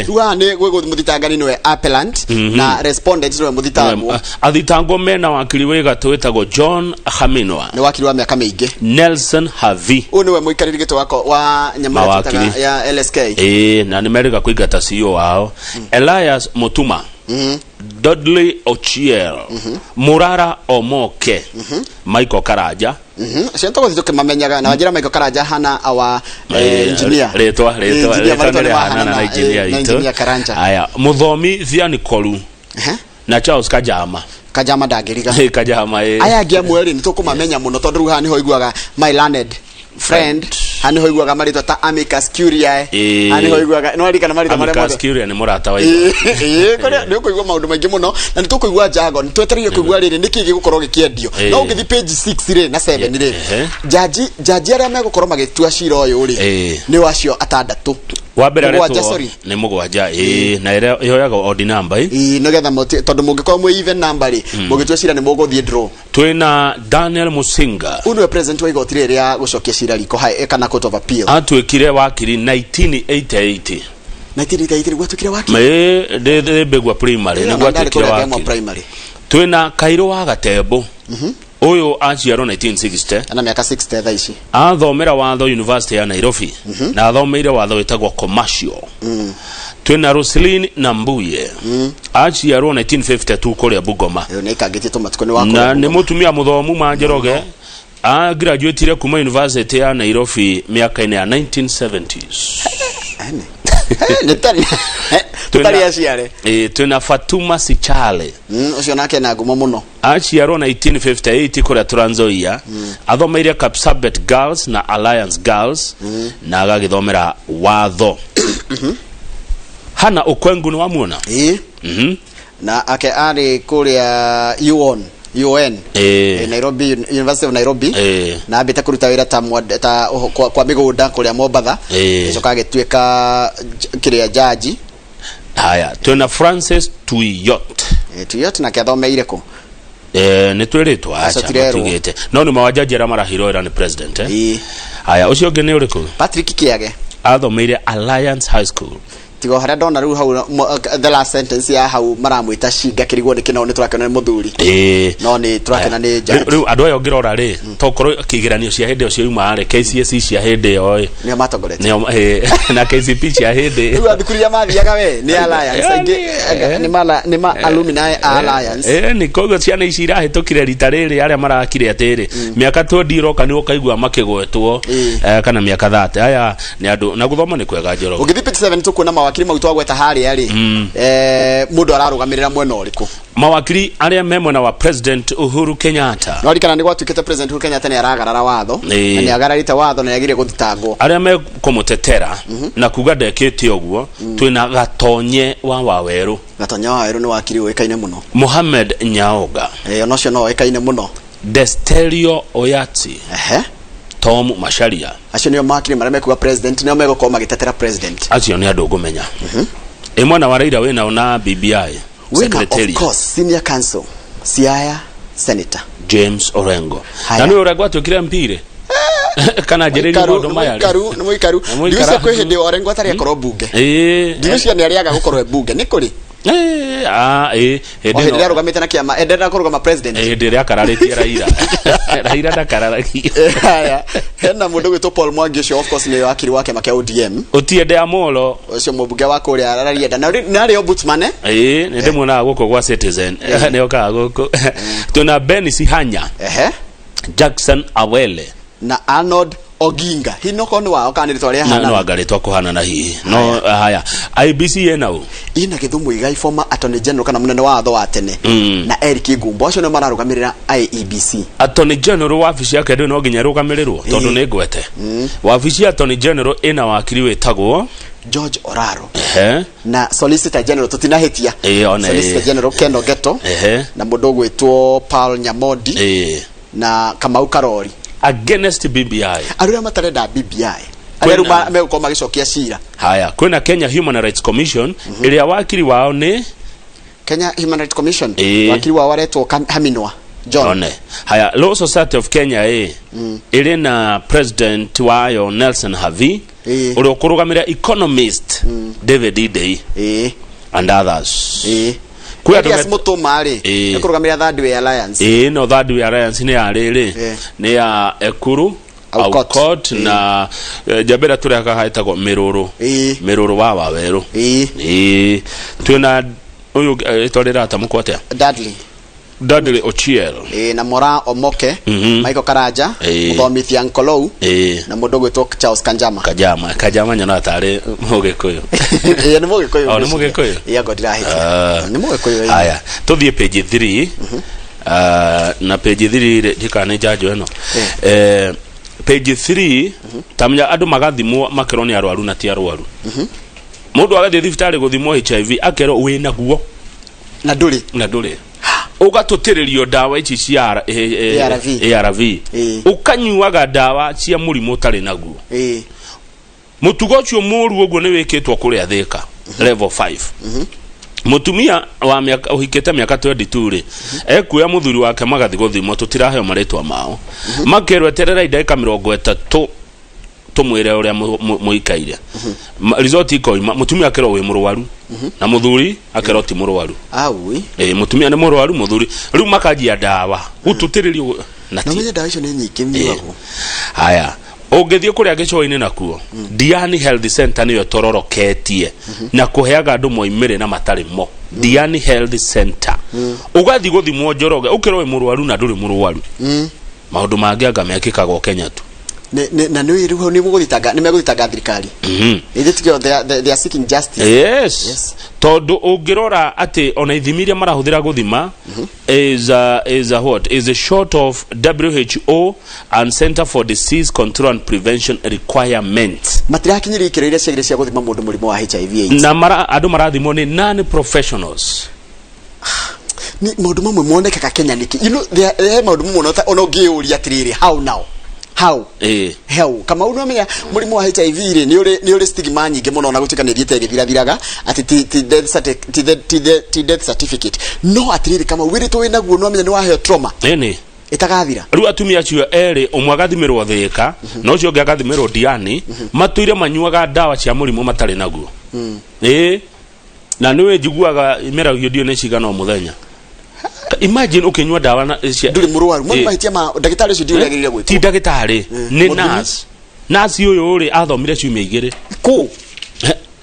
ruha ni gwego muthitanga ni we appellant na respondent ni we muthitangwo athitangwo mena wakiri wiga twetagwo John Haminwa ni wakiri wa miaka mingi Nelson Havi ni we muikariri gito wako wa nyamara ya LSK na nimeriga kuigata CEO wao Elias Mutuma Dudley Ochiel Murara Omoke Michael Karaja Sento guthuke mamenyaga na wajira Michael Karaja hana awa engineer retwa na engineer Karanja aya muthomi Thiani Koru na Charles Kajama ndagiriga Kajama aya angia mweri nitukumamenya muno tondu ruha niho iguaga my learned friend hani ho iguaga marito ta Amicus Curiae hani ho iguaga no arika na marito mare Amicus Curiae ni murata wa kore ni kuigua maundu maingi muno na nitukuigua Jago nitwetereire kuigua riri niki gigukorwo gikiendio no ngithi page 6 ri na 7 ri jaji aria megukorwo magitua cira uyu ri ni wacio atandatu wa mbere aretwo ni mugwanja na ire ihoyaga odd number nigetha tondu mungikorwo mwe even number ri mugitua cira ni muguthie draw twina Daniel Musinga uno president wa igoti ria gucokia cira riko kana court of appeal atwekire wakiri 1988 gwatwekire wakiri de begwa primary ni gwatwekire wakiri twina Kairo wa Gatembo uyu aciarwo 1960 ana miaka 60 thaici athomera watho University ya Nairobi na athomeire watho wetagwo commercial twina Roslyn Nambuye aciarwo 1952 kuria Bungoma na ni mutumia muthomu Manjeroge graduate kuma University ya Nairobi miaka ya 1970s tutari aciare twina Fatuma Sichale ucio nake na ngumo muno aciarwo 1958 kuria Trans Nzoia athomeire Kapsabet Girls na Alliance Girls na agagithomera watho Hana Okwengu ni wamuona na ake ari kuria UN Nairobi University of Nairobi na abita kuruta wira ta kwa migunda kuria Mombasa icoka gitweka kiria jaji haya twina Francis Tuyot na kathomeire ko ni twiritwa acha matigite no ni mawajaji ara marahiro era ni president haya ucio ngi ni uriku Patrick Kiage athomeire Alliance High School tigo haria ndona riu hau the last sentence ya hau maramwita Shinga kirigwo ni kino ni turakena ni muthuri no ni turakena ni jaji riu andu ayo ngirora ri tokorwo kigeranio cia hindi cio yuma ri KCSE cia hindi yo ni matogorete na KCP cia hindi riu athikuria mathiaga we ni Alliance ni ma alumni Alliance ni kogo ciana ici irahitukire rita riri aria marakire atiri miaka tu ndiroka ni ukaigua makigwetwo kana miaka 30 aya ni andu na guthoma ni kwega Njoroge ugithi page 7 tukuna mawakiri mautwa gweta hari ari mundu ararugamirira mwena uriku mawakiri aria memwe na wa President Uhuru Kenyatta no rikana ni gwatwikite President Uhuru Kenyatta ni aragarara watho na ni agararite watho na yagire guthitangwo aria me kumutetera na kuga ndekete oguo twina Gatonye wa Waweru ni wakiri wekaine muno Mohamed Nyaoga onocio no wekaine muno Destelio Oyati Tom Masharia acio nio makiri marame kuwa president nio mego koma gitetera president acio ni andu ngumenya mwana wa Raila wena ona BBI secretary of course senior counsel Siaya senator James Orengo na ni Orengo atwikire mpire kana jereri maundu maya ni muikaru ndiuce kwi hindi Orengo atari akorwo bunge ndiuce ni ariaga gukorwo bunge ni kuri hende arugamite na kiama endera kurugama president hende ya kararitie Raila ndakararagi haya hena mundu gwitwo Paul Mwangi ucio of course ni wakiri wake makia ODM Otiende Amolo ucio mubunge wa kuria ararienda na ri ombudsman ni ndimuna guko gwa Citizen ni oka guko tuna Ben Sihanya Jackson Awele na Arnold Oginga hino kono wao kana ritwa ria hana no agaritwa kuhana na hihi no haya IBC yenao ina githumu igai former attorney general kana munene wa atho wa tene na Eric Gumbo acio no mararugamirira IEBC attorney general wa office yake no nginya rugamirirwo tondu ni ngwete wa office attorney general ina wakiri wetagwo George Oraro na Solicitor General tutinahitia Solicitor General Ken Ogeto na mundu gwetwo Paul Nyamodi na Kamau Karori against BBI arua matarenda BBI arua megukoma gicokia cira haya kwina Kenya Human Rights Commission iria wakiri wao ni Kenya Human Rights Commission wakili wa waretwo Haminwa John. Haya, Law Society of Kenya iri na president wayo Nelson Havi uri okurugamira economist David Idei and others. Kuya moto mari okurugamira Third Way Alliance. No, Third Way Alliance ni ariri ni ya Ekuru Aukot na jabera tureka haitagwo Miruru wa Waweru. Twina uyu itorira atamukwate Dudley Ochiel na Mora Omoke Michael Karaja Muthomithia Nkolou na mudogo tok Charles Kajama nyona atare Mugikuyu ni Mugikuyu ni Mugikuyu godira hiti ni Mugikuyu. Haya tuthie page 3 na page 3 dikane jajo eno page 3 tamya andu magathimwo makeroni arwaru na ti arwaru mundu agathie thibitari guthimwo HIV akero wina guo na nduri ugatutiririo dawa ici cia ARV ukanyuaga dawa cia murimu tari naguo mutugo ucio muru uguo ni wikitwo kuria Thika level 5 mutumia wa miaka uhikete miaka 22 ri ekuya muthuri wake magathi guthimo tutiraheo maritwa mao makerwe terera ideka 30 tumwire uria muikaire result iko mutumia akero we murwaru na muthuri akero ti murwaru mutumia ni murwaru muthuri riu makajia dawa gututiririo na ti dawa icio ni nyingi miwago. Haya ungethie kuria gicoini nakuo Diani Health Center niyo tororoketie na kuheaga andu moimire na matari mo Diani Health Center ugathi guthimwo njoroge ukero we murwaru na nduri murwaru maundu mangi anga mekikaga Kenya tu na no iriho ni megutitaga thirikari is it they are seeking justice? Yes. Todo ungirora ati ona ithimiria marahuthira guthima is a short of WHO and Center for Disease Control and Prevention requirements. Matirakinyira ikireire ciagire cia guthima mundu murimu wa HIV AIDS na andu marathimwo ni non professionals. Ni mundu mamwe moneka Kenya niki there mundu mamwe ona ngiuria atiriri how kama unomenya murimu wa HIV ri ni uri stigma nyingi muno na gutikanirie tegithirathiraga ati ti death certificate no atiriri kama wirito wina guo nomenya ni waheo trauma itagathira riu atumia acio eri umwe agathimirwo Thika no ucio ungi agathimirwo Diani matuire manyuaga dawa cia murimu matari naguo na niwe njiguaga imera dio ne cigana o muthenya. Imagine ukinywa dawa na nduri murwaru mundu mahitia ma dagitari cio ndiuragirire gwitwo ti dagitari ni nurse uyu uri athomire ciumia igiri ku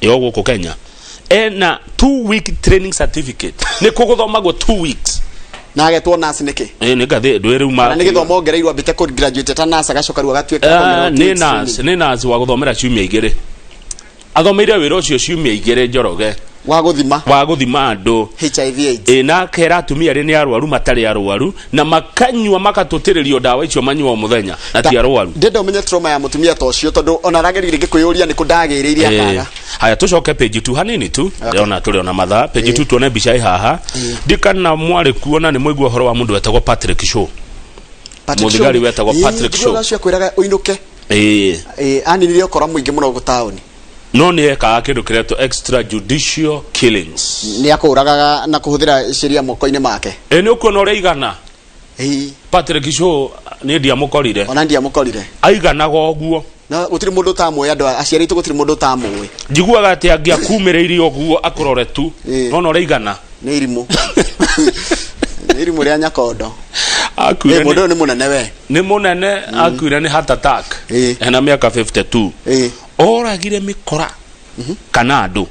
yo guku Kenya na 2-week training certificate ni kuguthomagwo 2 weeks na agetwo nurse niki ni gathi ndwire uma na ni githomo ongereirwo ambite ko graduate ta nurse agacoka ru agatweka ni nurse wa guthomera ciumia igiri athomeire wira ucio ciumia igiri njoroge wa guthima andu HIV AIDS na kera atumia ri ni arwaru matari arwaru na makanywa makatutiririo dawa icio manywa muthenya na ti arwaru ndendo menye trauma ya mutumia tocio tondu ona ragerire ngikuyuria ni kundagiriria akaga. Haya tucoke page 2 hanini tu ndona tuliona matha page 2 tuone mbica haha ndikana mwari kuona ni muigua horo wa mundu wetagwo Patrick Shaw muthigari wetagwo Patrick Shaw ndio cio kwiraga uinuke ani nirio kora muingi muno gutaoni no ni eka kindu kireto extrajudicial killings ni akuragaga na kuhuthira sheria moko-ini make ni ukuona uri igana Patrick Shaw ni ndia mukorire ona ndia mukorire aigana goguo na gutiri mundu tamwe andu aciarite gutiri mundu tamwe njiguaga ati angia kumireire oguo akurore tu no uri igana ni irimu ni irimu ria nyakondo akuire mundu ni munene we ni munene akuire ni heart attack ena miaka 52 oragire mikora kana andu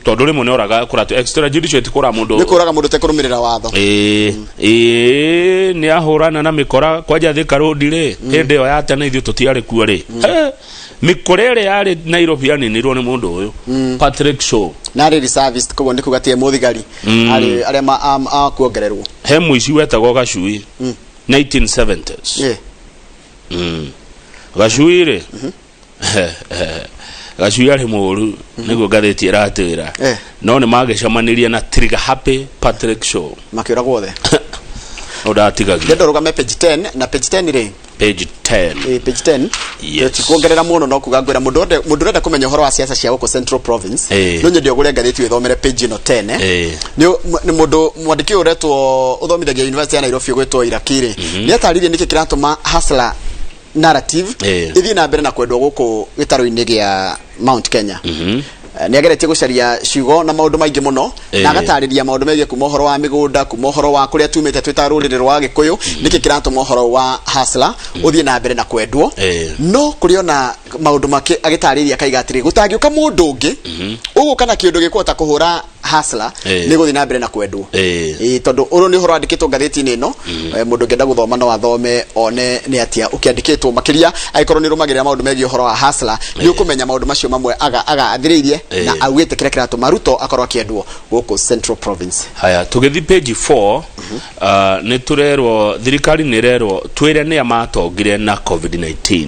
tondu rimwe ni oraga kuratu extrajudicial tikura mundu ni kuraga mundu tekurumirira watho ni ahurana na mikora kwaja Thika road ri hindi yo yate na ithu tutiari kuo ri mikorere yari Nairobi aninirwo ni mundu uyu Patrick Shaw na ri service kogo ndiku gatie muthigari ari ma kuongererwo he muici wetagwo Gacui 1970s Gacui ri Gacui ari muru niguo gatheti iratira no ni magicamanirie na Trigger Happy Patrick Shaw makiragwo the odatigagia ndendo rugame page 10 na page 10 ri page 10 page 10 yes kuongerera muno no kugangwira mundu renda kumenya horo wa siasa cia guko Central Province no nyendi ogure ngatheti withomere page no 10 ni mundu mwandiki uretwo uthomithagia University ya Nairobi gwetwo Irakire ni ataririe niki kiratuma hustler narrative ithi na mbere na kwendwo guko gitaro-ini gia Mount Kenya ni ageretie gucaria ciugo na maundu maingi muno na agatariria maundu megie kuma horo wa migunda kuma horo wa kuria tumite twita rurire rwa Gikuyu niki kiratuma horo wa hustler uthie na mbere na kwendwo no kuriona maundu make agitariria kaiga atiri gutangiuka mundu ungi uguka na kindu gikwota kuhura hustler ni guthie na mbere na kwendwo tondu uru ni horo andikitwo ngatheti-ini ino mundu ngenda guthoma no athome one ni atia ukiandikitwo makiria aikorwo ni rumagirira maundu megie horo wa hustler ni ukumenya maundu macio mamwe aga athiririe na awite kire kiratuma Ruto akorwo akiendwo guko Central Province. Haya tugithi page 4 ni turerwo thirikari ni rerwo twire ni amatongire na COVID-19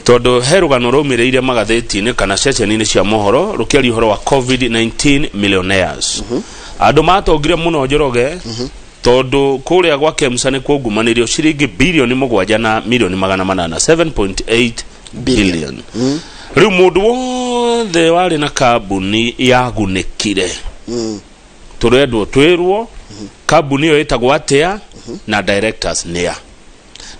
tondu herugano rumireire magatheti-ini kana ceceni-ini cia mohoro rukiari horo wa COVID-19 millionaires andu matongire muno Njoroge tondu kuria gwa Kemsa ni kungumanirio ciringi bilioni 7 na milioni 800 7.8 billion riu mundu wothe wari na kambuni yagunekire turendwo twirwo kambuni yo itagwo atia na directors nia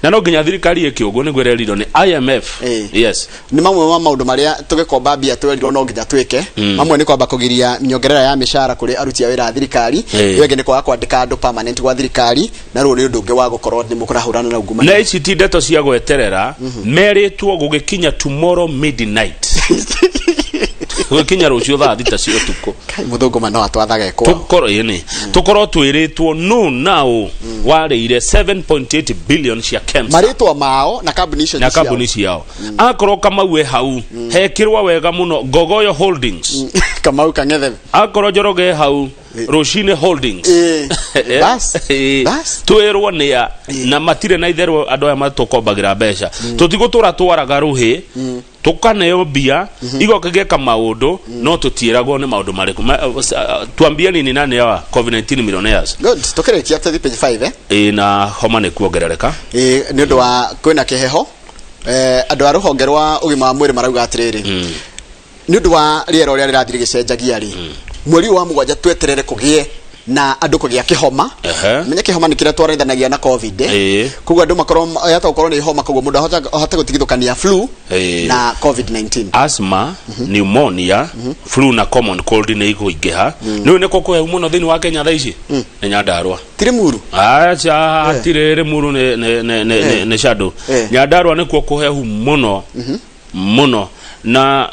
na no nginya thirikari ikiugo ni gwererirwo ni IMF yes ni mamwe ma maundu maria tugikomba bia twerirwo no nginya twike mamwe ni kwamba kugiria nyongerera ya mishahara kuri aruti a wira thirikari wenge ni kwa kwandika andu permanent gwa thirikari na ru ni undu ungi wa gukorwo ni mukurahurana na ugumani na ici ti ndeto cia gweterera meritwo gugikinya tomorrow midnight gugikinya rucio thaa 6 cia utuku muthunguma no atwathaga ekwa tukorwo twiritwo no now warire 7.8 billion cia Kemsa maritwa mao na kambuni ciao akorwo Kamau hau hekirwa wega muno Gogoyo Holdings Kamau Kangethe akorwo Njoroge hau Roshine Holdings bas twirwo nia na matire na itherwo andu aya matukombagira mbeca tutigutura twaraga ruhi tukaneo bia igokageka maundu no tutieragwo ni maundu mariku tuambie nini nani wa COVID-19 millionaires good tukirekia after page 5 na homa ni kuongerereka ni undu wa kwina kiheho andu a ruhonge rwa ugima wa mwiri marauga atiriri ni undu wa riera uria rirathire gicenjagia ri mweri wa mugwanja tweterere kugie na andu kugia kihoma menye kihoma nikira twarithanagia na covid kugo andu makorwo yata ukorwo ni homa kugo mundu ahota gutigithukania flu na covid-19 asthma pneumonia flu na common cold ni iguingiha ni ne koko he muno thini wa Kenya thaici ni Nyandarua tirimuru acha tirere muru ne shadow Nyandarua ni kuo kuhehu muno muno na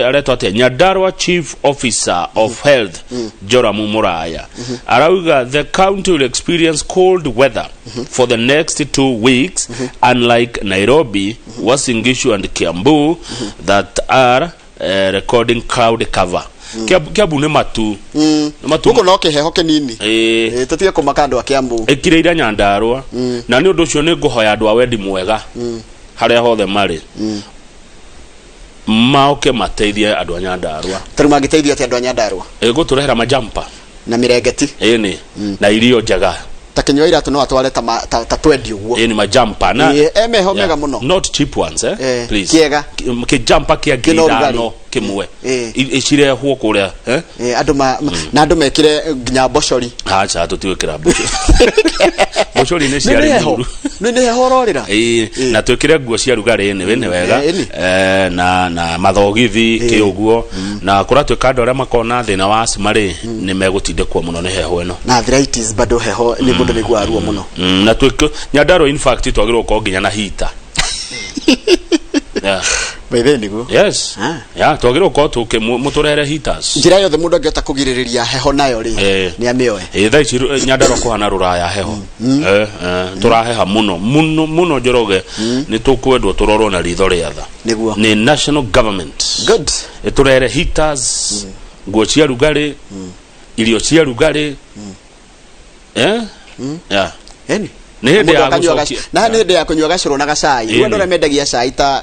aretwa ate Nyandarua Chief Officer of Health Joramu Muraya arauga the county will experience cold weather for the next 2 weeks unlike Nairobi, Uasin Gishu and Kiambu that are recording cloud cover Kiambu ne matu uko no kiheho kinini tutige kumakando wa Kiambu ekireira Nyandarua na ni undu ucio ni nguhoya andu a wendi mwega haria hothe mari maoke mateithie andu a Nyandarua taruma giteithia ati andu a Nyandarua guturehera majampa na mirengeti ni na irio njaga takinyo ira tu no atware ta twendi uguo ni majampa na emeho mega muno not cheap ones please kiega kijampa kia gidano kimwe icire huo kuria andu na andu mekire nginya boshori acha tutiwekira boshori boshori ne ciari muru ni hororira na twekire nguo cia rugari ni wene wega na mathogithi kiuguo na kura twekanda ria makona thina wa asmari ni megutindekwo muno ni heho eno na arthritis bado heho ni mundu ni gwaruo muno na twekyo Nyandarua in fact twagirwo ko nginya na hita by then go yes twagirwo ko tuke muturere heaters njira yothe mundu angeta kugiririria heho nayo ri ni amioe thaici Nyandarua kuhana ruraya heho turaheha muno Njoroge ni tukwendwo turorwo na ritho riatha niguo ni national government good turere heaters nguo cia rugari irio cia rugari Nĩ hĩndĩ ya gũcokia. Na nĩ hĩndĩ ya kũnyua gacũrũ na gacai. Rĩu andũ arĩa mendagia cai ta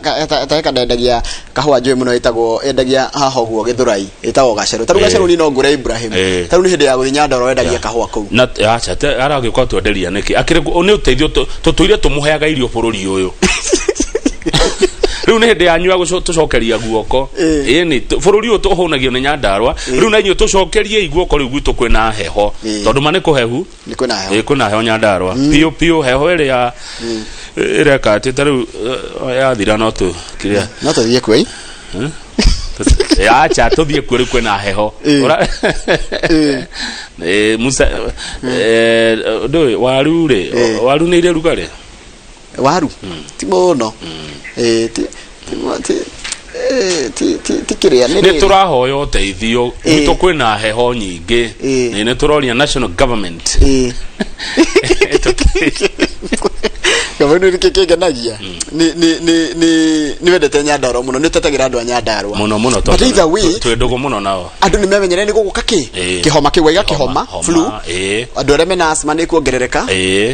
endagia kahũa njũĩ mũno ĩtagwo endagia haha ũguo Gĩthũrai ĩtagwo gacũrũ. Ta rĩu gacũrũ ni no ngũre Ibrahim. Ta rĩu nĩ hĩndĩ ya gũthiĩ Nyandarua endagia kahũa kũu. Na acha aragĩũka twenderia nĩkĩ. Akĩrĩ nĩ ũteithio tũtũire tũmũheaga irio bũrũri ũyũ. Riu nĩ hĩndĩ ya nyua tũcokeria guoko. Ĩni bũrũri ũyũ tũhũnagio nĩ Nyandarua. Riu na inyuĩ tũcokerie iguoko rĩu gwitũ kwĩna heho. Tondũ ma nĩ kũhehu. Nĩ kwĩna heho. Kwĩna heho Nyandarua. Piu heho ĩrĩa ĩreka atĩ ta rĩu yathira no tũkĩrĩa. No tũthiĩ kwĩ. Acha tũthiĩ kwĩ kwĩna heho. Musa waru rĩ. Waru nĩ irĩ rugarĩ. Waru ti mũno ti kiria nĩ tũrahoya ũteithio gwitũ kwĩna heho nyingĩ nĩ tũroria national government Gavana ni kĩngenagia ni wendete Nyandarua mũno ni tetagĩra andũ a Nyandarua mũno twĩ ndũgũ mũno nao andũ nĩ memenyere ni gũgũka kĩhoma kĩgwaiga kĩhoma flu andũ arĩa mena asthma nĩ kuongerereka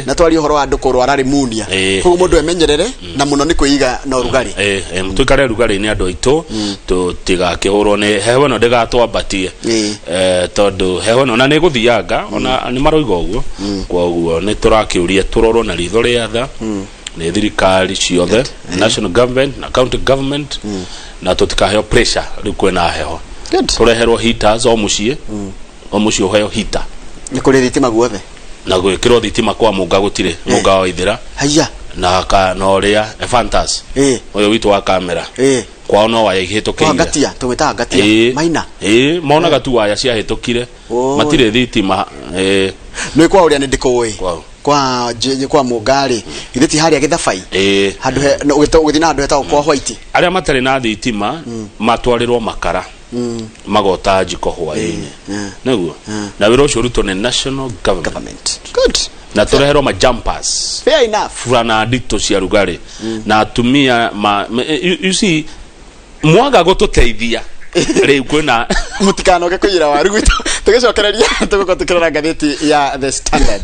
na twari ũhoro wa andũ kũrwara pneumonia koguo mũndũ emenyerere na mũno ni kwĩiga na ũrugarĩ twĩkare rugarĩ ni andũ aitũ tũtigakĩhũrwo nĩ heho ĩno ndĩgatwambatie tondũ heho ĩno na nĩ gũthianga ona nĩ maroiga ũguo kwoguo nĩ tũrakĩũria tũrorwo na ritho rĩa tha nĩ thirikari ciothe national government na county government na tũtikaheo pressure rĩu kwĩna heho tũreherwo heaters o mũciĩ ũheo heater nĩ kũrĩ thitima guothe na gwĩkĩrwo thitima kwa mũnga gũtirĩ mũnga wa ithira haya na ũrĩa Fantas ũyũ witũ wa kamera kwao no waya ihĩtũkĩire ngatia tũgĩtaga ngatia maina monaga tu waya ciahĩtũkire matirĩ thitima nĩ kwa ũrĩa nĩ ndĩkũĩ kwa mũngarĩ ithe ti harĩa Gĩthabai handũ ũgĩthiĩ na handũ hetagwo kwa White arĩa matarĩ na thitima matwarĩrwo makara magota njiko hwaĩ-inĩ nĩguo na wĩra ũcio ũrutwo nĩ national government good na tũreherwo ma jumpers fair enough fulana ndito cia rugarĩ na atumia you see mwaga gũtũteithia rĩu kwĩna mutikanoge kũira waru gwitũ tũgĩcokereria tũgũkorwo tũkĩrora ngathĩti ya The Standard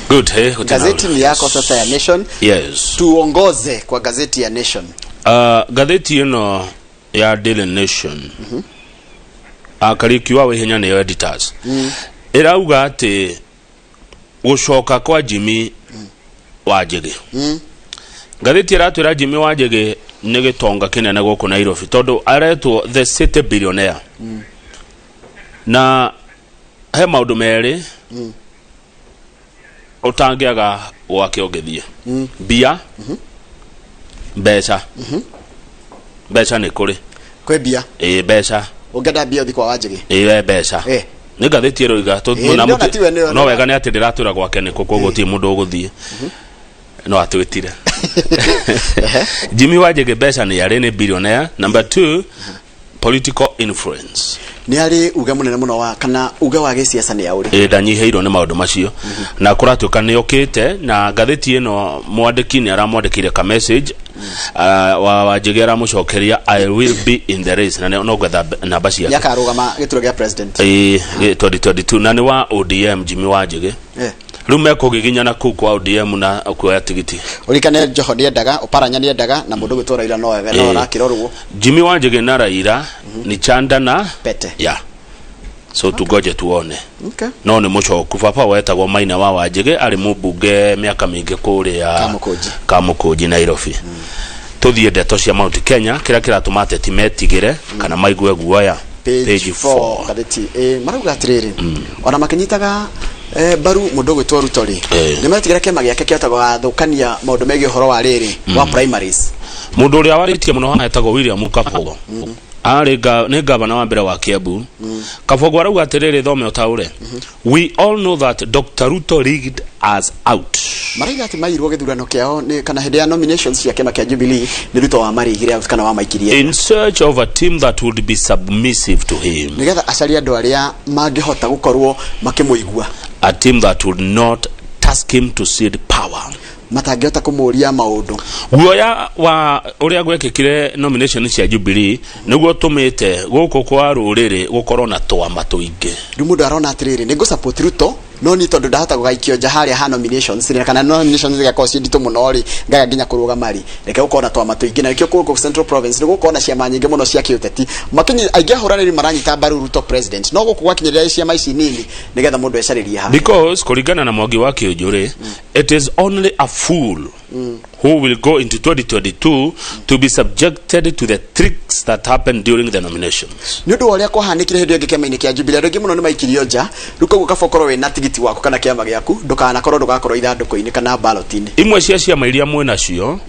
Good, gazeti ni yako sasa ya Nation. Yes. Tuongoze kwa gazeti ya Nation. Gazeti ino ya Daily Nation. Akariki wawe hinya nĩyo editors. Irauga atĩ gũcoka kwa Jimmy Wanjigi. Gazeti iratwĩra Jimmy Wanjigi nĩ gĩtonga kĩnene gũkũ Nairobi tondũ aretwo the city billionaire. Na he maũndũ merĩ utangiaga gwake ũngĩthie bia mbeca mbeca nĩ kũrĩ kwĩ bia mbeca ũngĩenda bia ũthi kwa Wanjigi mbeca nĩ ngathĩti ĩroiga no wega nĩ atĩ ndĩratwĩra gwake nĩ kũkwo ti mũndũ ũgũthie no atwĩtire Jimmy Wanjigi mbeca nĩ arĩ nĩ billionaire. Number 2 political influence ni ari uga munene muno wa kana uga wa gĩsiasa nĩ aũrĩ ndanyiheirwo nĩ maũndũ macio na kũratuĩka nĩ okĩte na ngathĩti ĩno mwandĩki nĩ aramwandĩkire ka message wa Wanjigi aramũcokeria I will be in the race na no gwetha namba ciake yakarũgama gĩturwa gĩa president 2022 na nĩ wa ODM Jimmy Wanjigi rĩu mekũgiginyana kũu kwa ODM na kuoya tigiti ũrikane Joho nĩendaga Oparanya nĩendaga na mũndũ gwĩtwo Raila no wega no rakĩrorwo Jimmy Wanjigi na Raila ni chanda na pete so tugoje tuone no nĩ mũcoku baba wetagwo Maina wa Wanjigi arĩ mũmbunge mĩaka mĩingĩ kũrĩa Kamũkũnji Nairobi tũthiĩ ndeto cia Mount Kenya kĩrĩa kĩratũma ateti metigĩre kana maigue guoya page 4 gatheti marauga atĩrĩrĩ ona makĩnyitaga baru mũndũ gwĩtwo Ruto rĩ nĩ metigĩra kĩama gĩake kĩotagwo gũthũkania maũndũ megiĩ ũhoro wa rĩrĩ wa primaries mũndũ ũrĩa warĩtie mũno hana etagwo William Kabogo nĩ gavana wa mbere wa Kiambu. Kabogo arauga atiriri thome utaure. We all know that Dr. Ruto rigged us out. Maraiga ati mairwo githurano kiao ni kana hende ya nominations cia kema kia Jubilee ni Ruto wa marigire kana wa maikirie. In search of a team that would be submissive to him. Nigetha acaria andu aria mangihota gukorwo makimuigua. A team that would not task him to cede power. Matangihota kumuria maundu. Guoya wa uria gwekikire nomination cia Jubilee niguo tumite guku kwa ruriri gukorwo na twama tuingi. Mundu arona atiriri ningu support Ruto no ni tondu ndahota gugaikio nja haria ha nominations ni kana nominations igakorwo ciendito muno ri ngaga nginya kuruga mari reke gukorwo na twama tuingi na ikio kuko Central Province ni gukorwo na ciama nyingi muno cia kiuteti makinyi aingĩ ahũranĩri maranyita mbaru Ruto president no guku gwakinyĩria ciama ici nini nigetha mundu ecaririe ha because kuringana na Mwangi wa Kĩũnjũrĩ it is only a fool who will go into 2022 to be subjected to the tricks that happened during the nominations. Ni undu waria kwahanikire hindi ĩngĩ kĩama-inĩ kĩa Jubilee andũ aingĩ mũno nĩ maikirio nja ruko gukabokorwo wĩna tigiti waku kana kĩama gĩaku ndũgakorwo ithandũkũ-inĩ kana ballot-inĩ. Imwe cia ciama iria mwena cio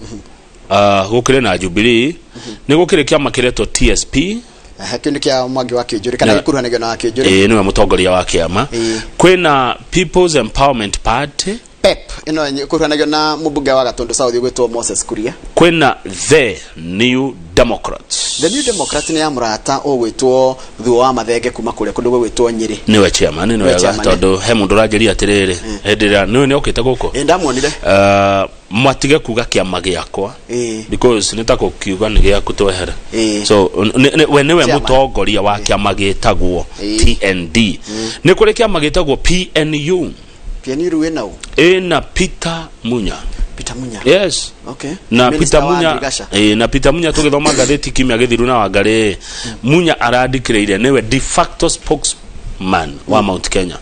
gũkĩrĩ na Jubilee nĩ gũkĩrĩ kĩama kĩretwo TSP. Kĩu kia Mwangi wa Kĩũnjũrĩ kana gĩkuruhanagio na Kĩũnjũrĩ. Niwe mũtongoria wa kĩama. Kwĩna People's Empowerment Party. PEP ino kuruhanagio na mũmbunge wa Gatundu South gwĩtwo Moses Kuria. Kwĩna The New Democrats. The New Democrats ni ya murata ogwĩtwo Thuo wa Mathenge kuma kũrĩa kũndũ gwĩtwo Nyĩrĩ. Niwe chairman ni wega tondu he mundu rangeria atiriri hindira niwe ni okite guko. Ndamuonire. Matige kuga kĩama gĩakwa because nitako kiuga ni gĩaku twehera. So we niwe mũtongoria wa kĩama gĩtagwo TND. Ni kũrĩ kĩama gĩtagwo PNU. PNU wena u. Na Peter Munya. Peter Munya. Yes. Okay. Na Peter Munya. Na Peter Munya tugithoma gatheti kimya githiru na Wangari. Munya arandikire niwe de facto spokesman wa Mount Kenya.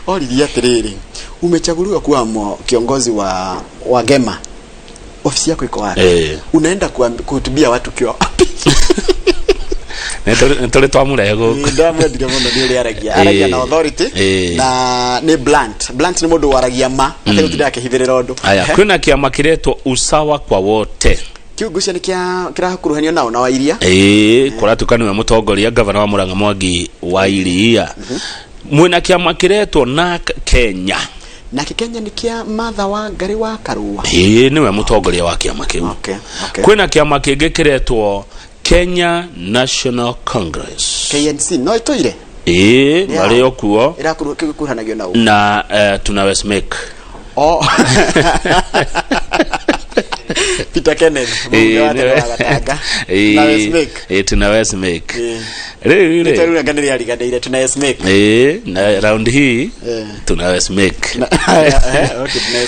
Oliria tiriri. Umechaguliwa kuwa kiongozi wa Gema. Ofisi yako iko wapi? Unaenda kuhutubia watu kiwa wapi? Nitole twamurego ndamwendire muno ni uri aragia na authority na ni blunt ni mundu waragia ma ategutira akihithirira undu. Aya kwina kiama kiretwo usawa kwa wote. Kiugucia ni kirakuruhanio nao na Wairia. Kuratuka niwe mutongoria gavana wa Murang'a Mwangi wa Iria. Mwina kiama kiretwo nake Kenya. Nake Kenya ni kia Martha Wangari wa Karua. Niwe mutongoria wa kiama kiu. Okay. Kwina kiama kingi kiretwo Kenya National Congress. KNC no itoire. Bari okuo. Irakuruhanagio nao. Na tunaweza make. Peter Kenneth tunaweza make. Nitaruga ganiri aliganire tunaweza make. Na round hii tunaweza make.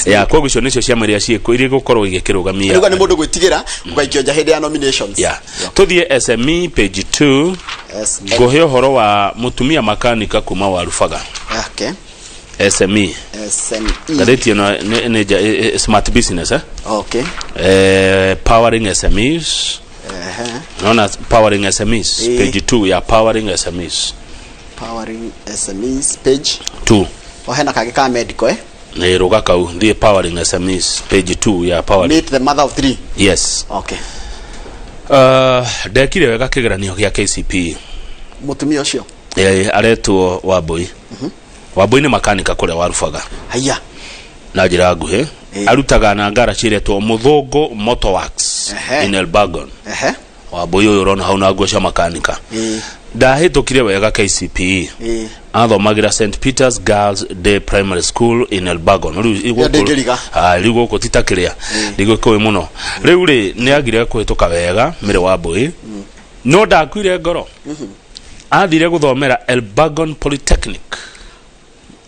Ya kwa gucio nicio cia maria cieko iri gukorwo igikirũgamia. Ruga ni mundu gwitigira ugaikio nja hindi ya nominations. Tuthie SME page 2. Gohe horo wa mutumia makanika kuma wa Rufaga. Okay. SME. Gareti no smart business Okay. Powering SMEs. Known as powering SMEs. Page 2 ya powering SMEs. Powering SMEs page 2. Ohena kage ka medical Ruga kau the powering SMEs page 2 ya powering. Meet the mother of 3. Yes. Okay. Dekire wega kigeranio gya KCP. Mutumia ucio. Aretwo Wambui. Wambui ni makanika kule wa Rufaga. Haya. Na njira nguhe arutaga na ngara ciretwo Muthungu Motorworks in Elbagon. Wambui uyu urona hau na nguo cia makanika. Ndahitukire wega KCP. Athomagira St Peter's Girls Day Primary School in Elbagon. Riu guko titakiria. Riu kowe muno. Riu ri ni agire kuhituka wega mire Wambui. No ndakwire ngoro. Athire guthomera Elbagon Polytechnic.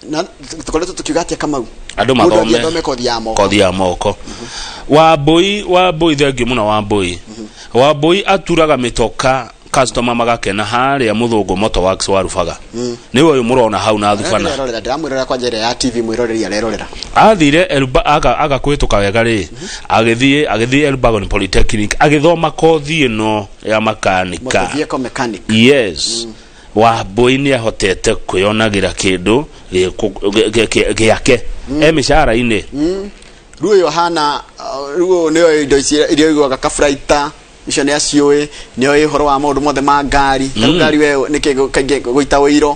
Na tukoleto tukigatia kama andu mathome kothi ya moko. Wambui thengi muno Wambui. Wambui aturaga mitoka customer magakena haria Muthungu Motorworks wa Rufaga. Niwe uyu murona hau na thufana. Ndamwirora kwa njira ya TV mwiroreri arerorera. Athire aga kwituka wega ri agithie Elbagon Polytechnic agithoma kothi ino ya makanika. Motor vehicle mechanic. Yes. Wambui ni ahotete kuyonagira kindu giake mishahara-ini. Ruo Yohana ruo nio indo icio igwaga kafraita icio nĩ aciũĩ nĩ oĩ horo wa maũndũ mothe ma ngari ngari we nĩ kaingĩ gũita ũiro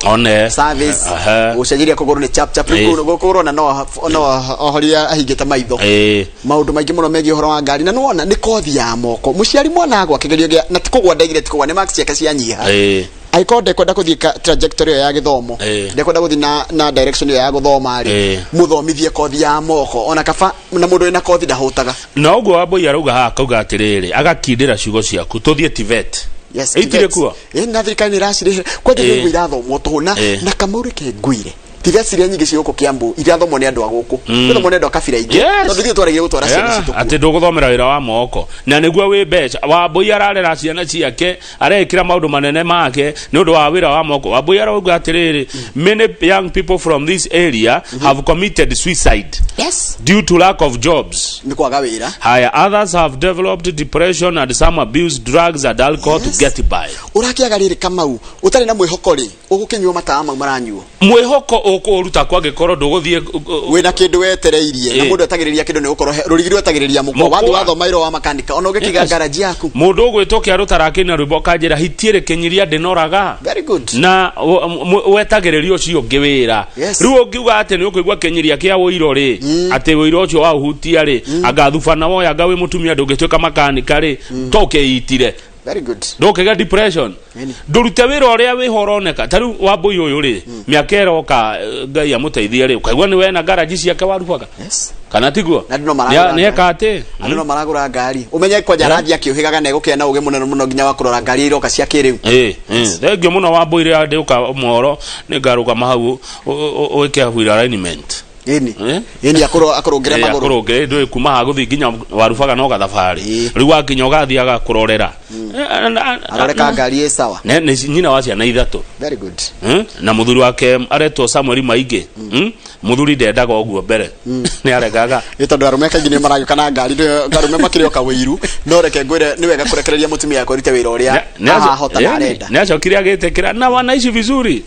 service gũcenjeria kũgũrũ nĩ chap gũkũrwo na no ohoria ahingĩte maitho maũndũ maingĩ mũno megiĩ horo wa ngari na nĩwona nĩ kothi ya moko mũciari mwana agwa kĩgerio gĩa na tikũgwa ndaigire tikũgwa nĩ marks ciake cianyiha aikonde kwenda kuthii trajectory ya githomo ndekwenda guthii na direction ya guthoma ri muthomithie kothi ya moko ona kaba na mundu ina kothi ndahutaga na ugo wabo yaruga ha kauga atiriri agakindira ciugo ciaku tuthie tivet yes itire kuo na thirikari ni racire kwaje nĩ irathomwo tuna na kamuri ke nguire tiga ciria nyingi cioko kiambu irathomwo ni andu aguku irathomwo ni andu akabira ingi no thithio twaragire gutwara ciana citu ati nduguthomera wira wa moko na niguo wi beca waboi ararera ciana ciake arekira maundu manene make ni undu wa wira wa moko waboi arauga atiriri many young people from this area have committed suicide due to lack of jobs ni kwaga wira haya others have developed depression and some abuse drugs and alcohol to get by urakiagarire kamau utari na mwihoko ri ugukinywa mataama maranyuo mwihoko ukuruta kwage koro nduguthie wina kindu wetereirie na mundu atagiriria kindu ni gukoro rurigiri atagiriria muko wathu wathoma iro wa makanika ona ugikiga garage yaku mundu ugwitokia rutarakina rwimbo kanjira hitiere kinyiria ndinoraga very good na wetagiriria ucio ngiwira riu ngiuga ati ni ukuigwa kinyiria kia wiro ri ati wiro ucio wa uhutia ri agathubana woya ngawe mutumia ndungitwika makanika ri toke itire very good ndokega depression ndurute wira uria wi horoneka taru waboi uyu ri miakero ka ngai amuteithie ri ukaigwa ni we na garage ciake warufaga kana tiguo na ndino maragura ni ekate ndino maragura ngari umenye kwa jarathi akiuhigaga na egukena uge muno nginya wakurora ngari iroka cia kiriu thengio muno waboi ri andi uka moro ni ngaruka mahau uike huira alignment ini akurongera maguru akurongera ndu kuma ha guthi nginya warufaga no gathabari riu wakinya ugathi agakurorera aroreka ngari e sawa ne nyina wacia na ithatu very good na muthuri wake aretwo Samuel Maingi muthuri ndendaga oguo mbere ni aregaga itondu arume kaingĩ nĩ maragĩũka na ngari ngarume makĩrĩoka wĩiru no reke ngwĩre nĩ wega kũrekereria mũtumia yakwa rute wĩra ũrĩa ahota na arenda nĩ acokire agĩtĩkĩra na wanaishi vizuri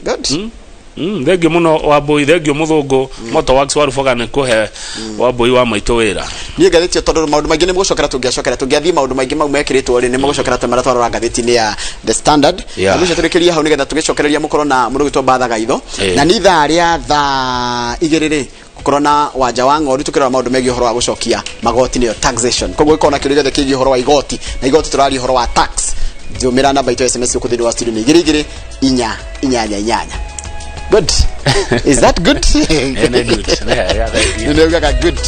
thengio muno waboi thengio muthungu motoworks warufaga nĩ kũhe waboi wa maitũ wĩra niĩ ngathĩti tondũ maũndũ maingĩ nĩ mũgũcokera tũngĩathiĩ maũndũ maingĩ mau mekĩrĩtwo rĩ nĩ mũgũcokera tũmara twarora ngathĩti-inĩ ya The Standard mũcio tũrĩkĩria hau nĩgetha tũgĩcokereria mũkorwo na mũndũ gwĩtwo Bathaga Itho na nĩ ithaa rĩa thaa igĩrĩ rĩ gũkorwo na wanja wa ng'ondu tũkĩrora maũndũ megiĩ ũhoro wa gũcokia magoti nĩyo taxation koguo gĩkorwo na kĩũria gĩothe kĩgiĩ ũhoro wa igoti na igoti tũraria ũhoro wa tax njũmĩra namba itũ SMS gũkũ thĩinĩ wa studio nĩ 2288 good is that good? good. Good.